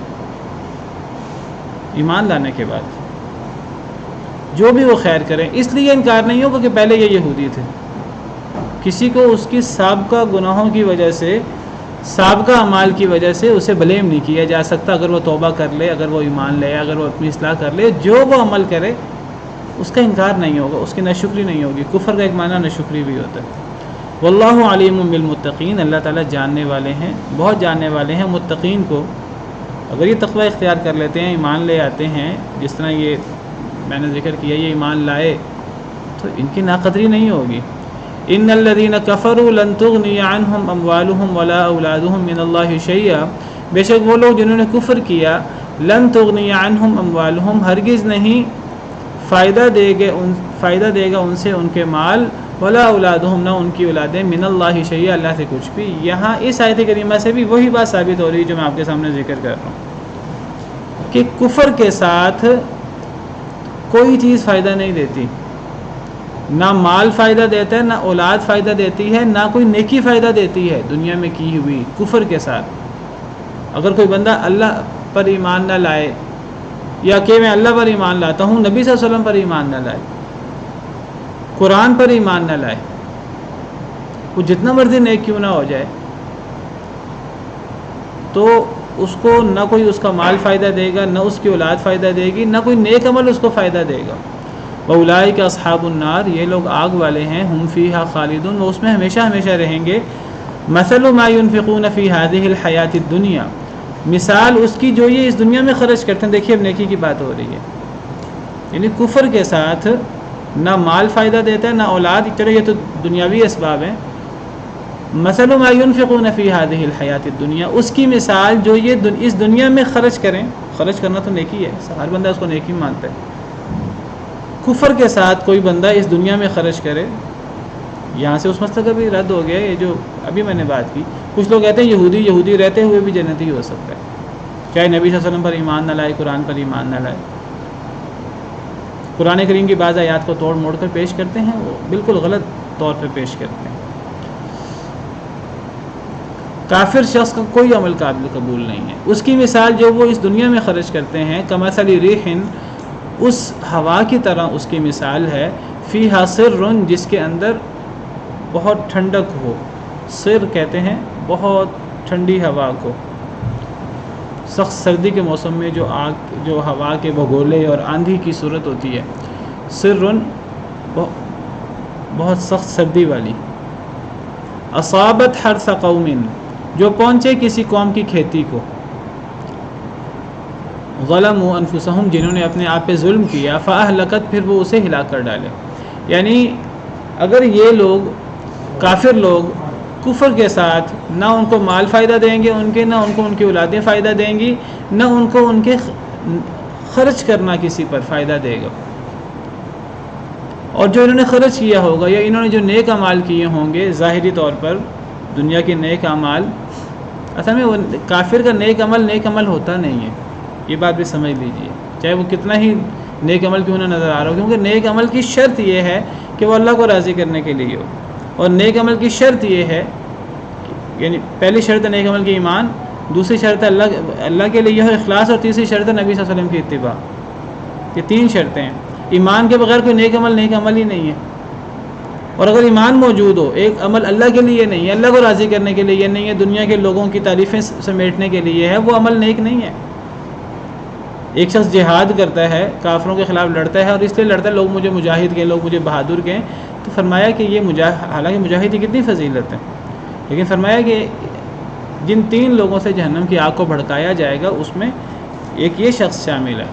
ایمان لانے کے بعد جو بھی وہ خیر کریں، اس لیے انکار نہیں ہوگا کہ پہلے یہ یہودی تھے. کسی کو اس کی سابقہ گناہوں کی وجہ سے، سابقہ اعمال کی وجہ سے اسے بلیم نہیں کیا جا سکتا. اگر وہ توبہ کر لے، اگر وہ ایمان لے، اگر وہ اپنی اصلاح کر لے، جو وہ عمل کرے اس کا انکار نہیں ہوگا، اس کی ناشکری نہیں ہوگی. کفر کا ایک معنی ناشکری بھی ہوتا ہے. واللہ علیم بالمتقین، اللہ تعالیٰ جاننے والے ہیں، بہت جاننے والے ہیں متقین کو. اگر یہ تقوی اختیار کر لیتے ہیں، ایمان لے آتے ہیں، جس طرح یہ میں نے ذکر کیا یہ ایمان لائے، تو ان کی ناقدری نہیں ہوگی. ان الذین کفروا لن تغنی عنہم اموالہم ولا اولادہم من اللہ شیئا، بے شک وہ لوگ جنہوں نے کفر کیا، لن تغنی عنہم اموالہم، ہرگز نہیں فائدہ دے گا ان سے ان کے مال، ولا اولادہم، نہ ان کی اولادیں، من اللہ شیئا، اللہ سے کچھ بھی. یہاں اس آیت کریمہ سے بھی وہی بات ثابت ہو رہی ہے جو میں آپ کے سامنے ذکر کر رہا ہوں کہ کفر کے ساتھ کوئی چیز فائدہ نہیں دیتی. نہ مال فائدہ دیتا ہے، نہ اولاد فائدہ دیتی ہے، نہ کوئی نیکی فائدہ دیتی ہے دنیا میں کی ہوئی کفر کے ساتھ. اگر کوئی بندہ اللہ پر ایمان نہ لائے یا کہ میں اللہ پر ایمان لاتا ہوں، نبی صلی اللہ علیہ وسلم پر ایمان نہ لائے، قرآن پر ایمان نہ لائے، وہ جتنا مرضی نیک کیوں نہ ہو جائے، تو اس کو نہ کوئی اس کا مال فائدہ دے گا، نہ اس کی اولاد فائدہ دے گی، نہ کوئی نیک عمل اس کو فائدہ دے گا۔ وَأُولَٰئِكَ أَصْحَابُ النَّارِ، یہ لوگ آگ والے ہیں، ہم فیہا خالدون، وہ اس میں ہمیشہ ہمیشہ رہیں گے۔ مَثَلُ مَا يُنْفِقُونَ فِي هَٰذِهِ الْحَيَاةِ الدُّنْيَا، مثال اس کی جو یہ اس دنیا میں خرچ کرتے ہیں۔ دیکھیے اب نیکی کی بات ہو رہی ہے، یعنی کفر کے ساتھ نہ مال فائدہ دیتا ہے نہ اولاد، چلو یہ تو دنیاوی اسباب ہیں۔ مثل ما ينفقون فی هذه الحیات الدنیا، اس کی مثال جو یہ اس دنیا میں خرچ کریں، خرچ کرنا تو نیکی ہے، ہر بندہ اس کو نیکی مانتا ہے۔ کفر کے ساتھ کوئی بندہ اس دنیا میں خرچ کرے، یہاں سے اس مسئلہ کا بھی رد ہو گیا، یہ جو ابھی میں نے بات کی، کچھ لوگ کہتے ہیں یہودی رہتے ہوئے بھی جنتی ہو سکتا ہے، چاہے نبی صلی اللہ علیہ وسلم پر ایمان نہ لائے، قرآن پر ایمان نہ لائے۔ قرآن کریم کی بعض آیات کو توڑ موڑ کر پیش کرتے ہیں، وہ بالکل غلط طور پہ پیش کرتے ہیں۔ کافر شخص کا کوئی عمل قابل قبول نہیں ہے، اس کی مثال جو وہ اس دنیا میں خرچ کرتے ہیں، کمثل ریح، اس ہوا کی طرح اس کی مثال ہے، فیہا سر، جس کے اندر بہت ٹھنڈک ہو، سر کہتے ہیں بہت ٹھنڈی ہوا کو، سخت سردی کے موسم میں جو ہوا کے بگولے اور آندھی کی صورت ہوتی ہے، سر بہت سخت سردی والی، اصابت حرث قوم، جو پہنچے کسی قوم کی کھیتی کو، ظلموا انفسہم، جنہوں نے اپنے آپ پہ ظلم کیا، فاہلکت، پھر وہ اسے ہلاک کر ڈالے۔ یعنی اگر یہ لوگ کافر لوگ کفر کے ساتھ نہ ان کو مال فائدہ دیں گے ان کے، نہ ان کو ان کی اولادیں فائدہ دیں گی، نہ ان کو ان کے خرچ کرنا کسی پر فائدہ دے گا، اور جو انہوں نے خرچ کیا ہوگا یا انہوں نے جو نیک اعمال کیے ہوں گے ظاہری طور پر دنیا کے نیک اعمال، اصل میں وہ کافر کا نیک عمل ہوتا نہیں ہے، یہ بات بھی سمجھ لیجئے، چاہے وہ کتنا ہی نیک عمل کیوں نہ نظر آ رہا ہو، کیونکہ نیک عمل کی شرط یہ ہے کہ وہ اللہ کو راضی کرنے کے لیے ہو، اور نیک عمل کی شرط یہ ہے، یعنی پہلی شرط ہے نیک عمل کی ایمان، دوسری شرط ہے اللہ کے لیے ہو اخلاص، اور تیسری شرط ہے نبی صلی اللہ علیہ وسلم کی اتباع۔ یہ تین شرطیں ہیں، ایمان کے بغیر کوئی نیک عمل ہی نہیں ہے، اور اگر ایمان موجود ہو، ایک عمل اللہ کے لیے نہیں ہے، اللہ کو راضی کرنے کے لیے نہیں ہے، دنیا کے لوگوں کی تعریفیں سمیٹنے کے لیے ہے، وہ عمل نیک نہیں ہے۔ ایک شخص جہاد کرتا ہے، کافروں کے خلاف لڑتا ہے، اور اس لیے لڑتا ہے لوگ مجھے مجاہد کہیں، لوگ مجھے بہادر کہیں، تو فرمایا کہ یہ حالانکہ مجاہد کی کتنی فضیلت ہے، لیکن فرمایا کہ جن تین لوگوں سے جہنم کی آگ کو بھڑکایا جائے گا اس میں ایک یہ شخص شامل ہے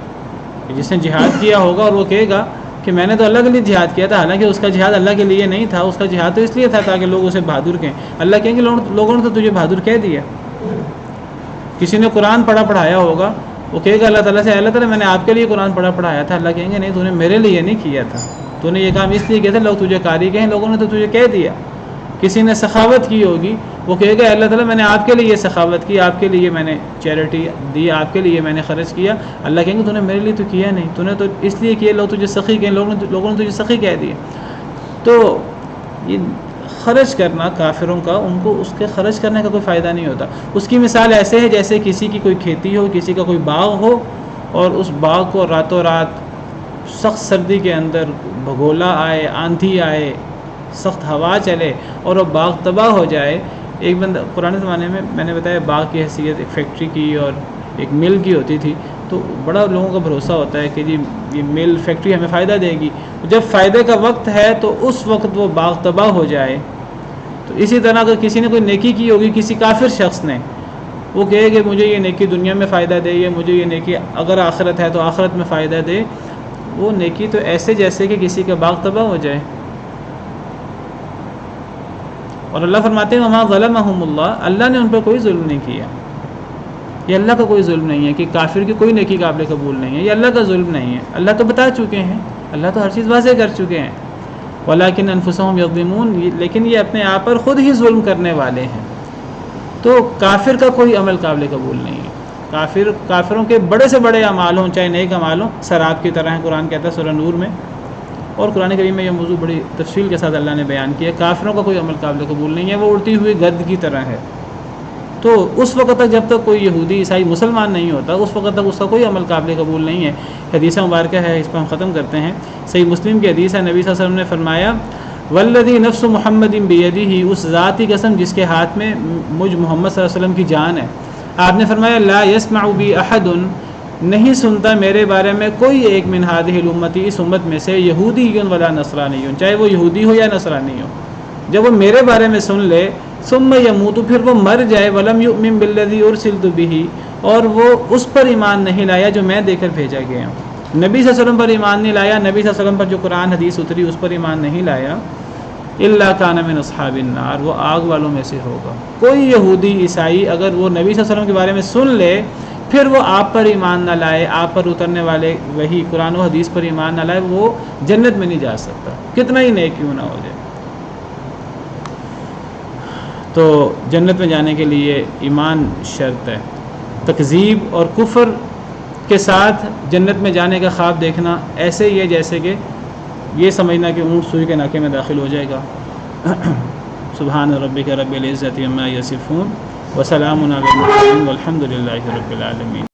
کہ جس نے جہاد کیا ہوگا، اور وہ کہے گا کہ میں نے تو اللہ کے لیے جہاد کیا تھا، حالانکہ اس کا جہاد اللہ کے لیے نہیں تھا، اس کا جہاد تو اس لیے تھا تاکہ لوگ اسے بہادر کہیں۔ اللہ کہیں گے لوگوں نے تو تجھے بہادر کہہ دیا۔ کسی نے قرآن پڑھایا ہوگا، وہ کہے گا اللہ تعالیٰ سے، اللہ تعالیٰ میں نے آپ کے لیے قرآن پڑھایا تھا، اللہ کہیں گے نہیں، تو نے میرے لیے نہیں کیا تھا، تو نے یہ کام اس لیے کیا تھا لوگ تجھے قاری کہیں، لوگوں نے تو تجھے کہہ دیا۔ کسی نے سخاوت کی ہوگی، وہ کہے گا اللہ تعالیٰ میں نے آپ کے لیے یہ سخاوت کی، آپ کے لیے میں نے چیریٹی دی، آپ کے لیے میں نے خرچ کیا، اللہ کہیں گے تو نے میرے لیے تو کیا نہیں، تو نے تو اس لیے کیا لوگ تجھے سخی کہیں، لوگوں نے تجھے سخی کہہ دیا۔ تو یہ خرچ کرنا کافروں کا، ان کو اس کے خرچ کرنے کا کوئی فائدہ نہیں ہوتا۔ اس کی مثال ایسے ہے جیسے کسی کی کوئی کھیتی ہو، کسی کا کوئی باغ ہو، اور اس باغ کو راتوں رات سخت سردی کے اندر بھگولا آئے، آندھی آئے، سخت ہوا چلے، اور وہ باغ تباہ ہو جائے۔ ایک بندہ پرانے زمانے میں نے بتایا باغ کی حیثیت ایک فیکٹری کی اور ایک مل کی ہوتی تھی، تو بڑا لوگوں کا بھروسہ ہوتا ہے کہ جی یہ مل فیکٹری ہمیں فائدہ دے گی، جب فائدے کا وقت ہے تو اس وقت وہ باغ تباہ ہو جائے۔ تو اسی طرح اگر کسی نے کوئی نیکی کی ہوگی، کسی کافر شخص نے، وہ کہے کہ مجھے یہ نیکی دنیا میں فائدہ دے، یا مجھے یہ نیکی اگر آخرت ہے تو آخرت میں فائدہ دے، وہ نیکی تو ایسے جیسے کہ کسی کا باغ تباہ ہو جائے۔ اور اللہ فرماتے ہیں وَمَا ظَلَمَهُمُ اللَّهُ، اللہ نے ان پر کوئی ظلم نہیں کیا۔ یہ اللہ کا کوئی ظلم نہیں ہے کہ کافر کی کوئی نیکی قابل قبول نہیں ہے، یہ اللہ کا ظلم نہیں ہے، اللہ تو بتا چکے ہیں، اللہ تو ہر چیز واضح کر چکے ہیں۔ وَلَٰكِنْ أَنفُسَهُمْ يَظْلِمُونَ، لیکن یہ اپنے آپ پر خود ہی ظلم کرنے والے ہیں۔ تو کافر کا کوئی عمل قابل قبول نہیں ہے۔ کافروں کے بڑے سے بڑے اعمال ہوں، چاہے نیک اعمال ہوں، سراب کی طرح ہیں، قرآن کہتا ہے سورہ نور میں، اور قرآن کریم میں یہ موضوع بڑی تفصیل کے ساتھ اللہ نے بیان کیا۔ کافروں کا کوئی عمل قابل قبول نہیں ہے، وہ اڑتی ہوئی گرد کی طرح ہے۔ تو اس وقت تک جب تک کوئی یہودی عیسائی مسلمان نہیں ہوتا اس وقت تک اس کا کوئی عمل قابل قبول نہیں ہے۔ حدیث مبارکہ ہے، اس پر ہم ختم کرتے ہیں۔ صحیح مسلم کی حدیث ہے، نبی صلی اللہ علیہ وسلم نے فرمایا والذی نفس محمد بیدہ، اس ذات کی قسم جس کے ہاتھ میں مجھ محمد صلی اللہ علیہ وسلم کی جان ہے، آپ نے فرمایا لا یسمع بی احد، نہیں سنتا میرے بارے میں کوئی ایک من ہذہ الامتی، اس امت میں سے، یہودی ولا نصرانی، چاہے وہ یہودی ہو یا نصرانی ہو، جب وہ میرے بارے میں سن لے ثم یموت، پھر وہ مر جائے، ولم یؤمن بالذی ارسلت بہ، اور وہ اس پر ایمان نہیں لایا جو میں دے کر بھیجا گیا ہوں، نبی صلی اللہ علیہ وسلم پر ایمان نہیں لایا، نبی صلی اللہ علیہ وسلم پر جو قرآن حدیث اتری اس پر ایمان نہیں لایا، الا کان من اصحاب النار، وہ آگ والوں میں سے ہوگا۔ کوئی یہودی عیسائی اگر وہ نبی صلی اللہ علیہ وسلم کے بارے میں سن لے پھر وہ آپ پر ایمان نہ لائے، آپ پر اترنے والے وہی قرآن و حدیث پر ایمان نہ لائے، وہ جنت میں نہیں جا سکتا، کتنا ہی نیک کیوں نہ ہو جائے۔ تو جنت میں جانے کے لیے ایمان شرط ہے۔ تکذیب اور کفر کے ساتھ جنت میں جانے کا خواب دیکھنا ایسے ہی ہے جیسے کہ یہ سمجھنا کہ اونٹ سوئی کے ناکے میں داخل ہو جائے گا۔ سبحان ربک رب العزۃ عما یصفون وسلام علی المرسلین والحمد للہ رب العالمین۔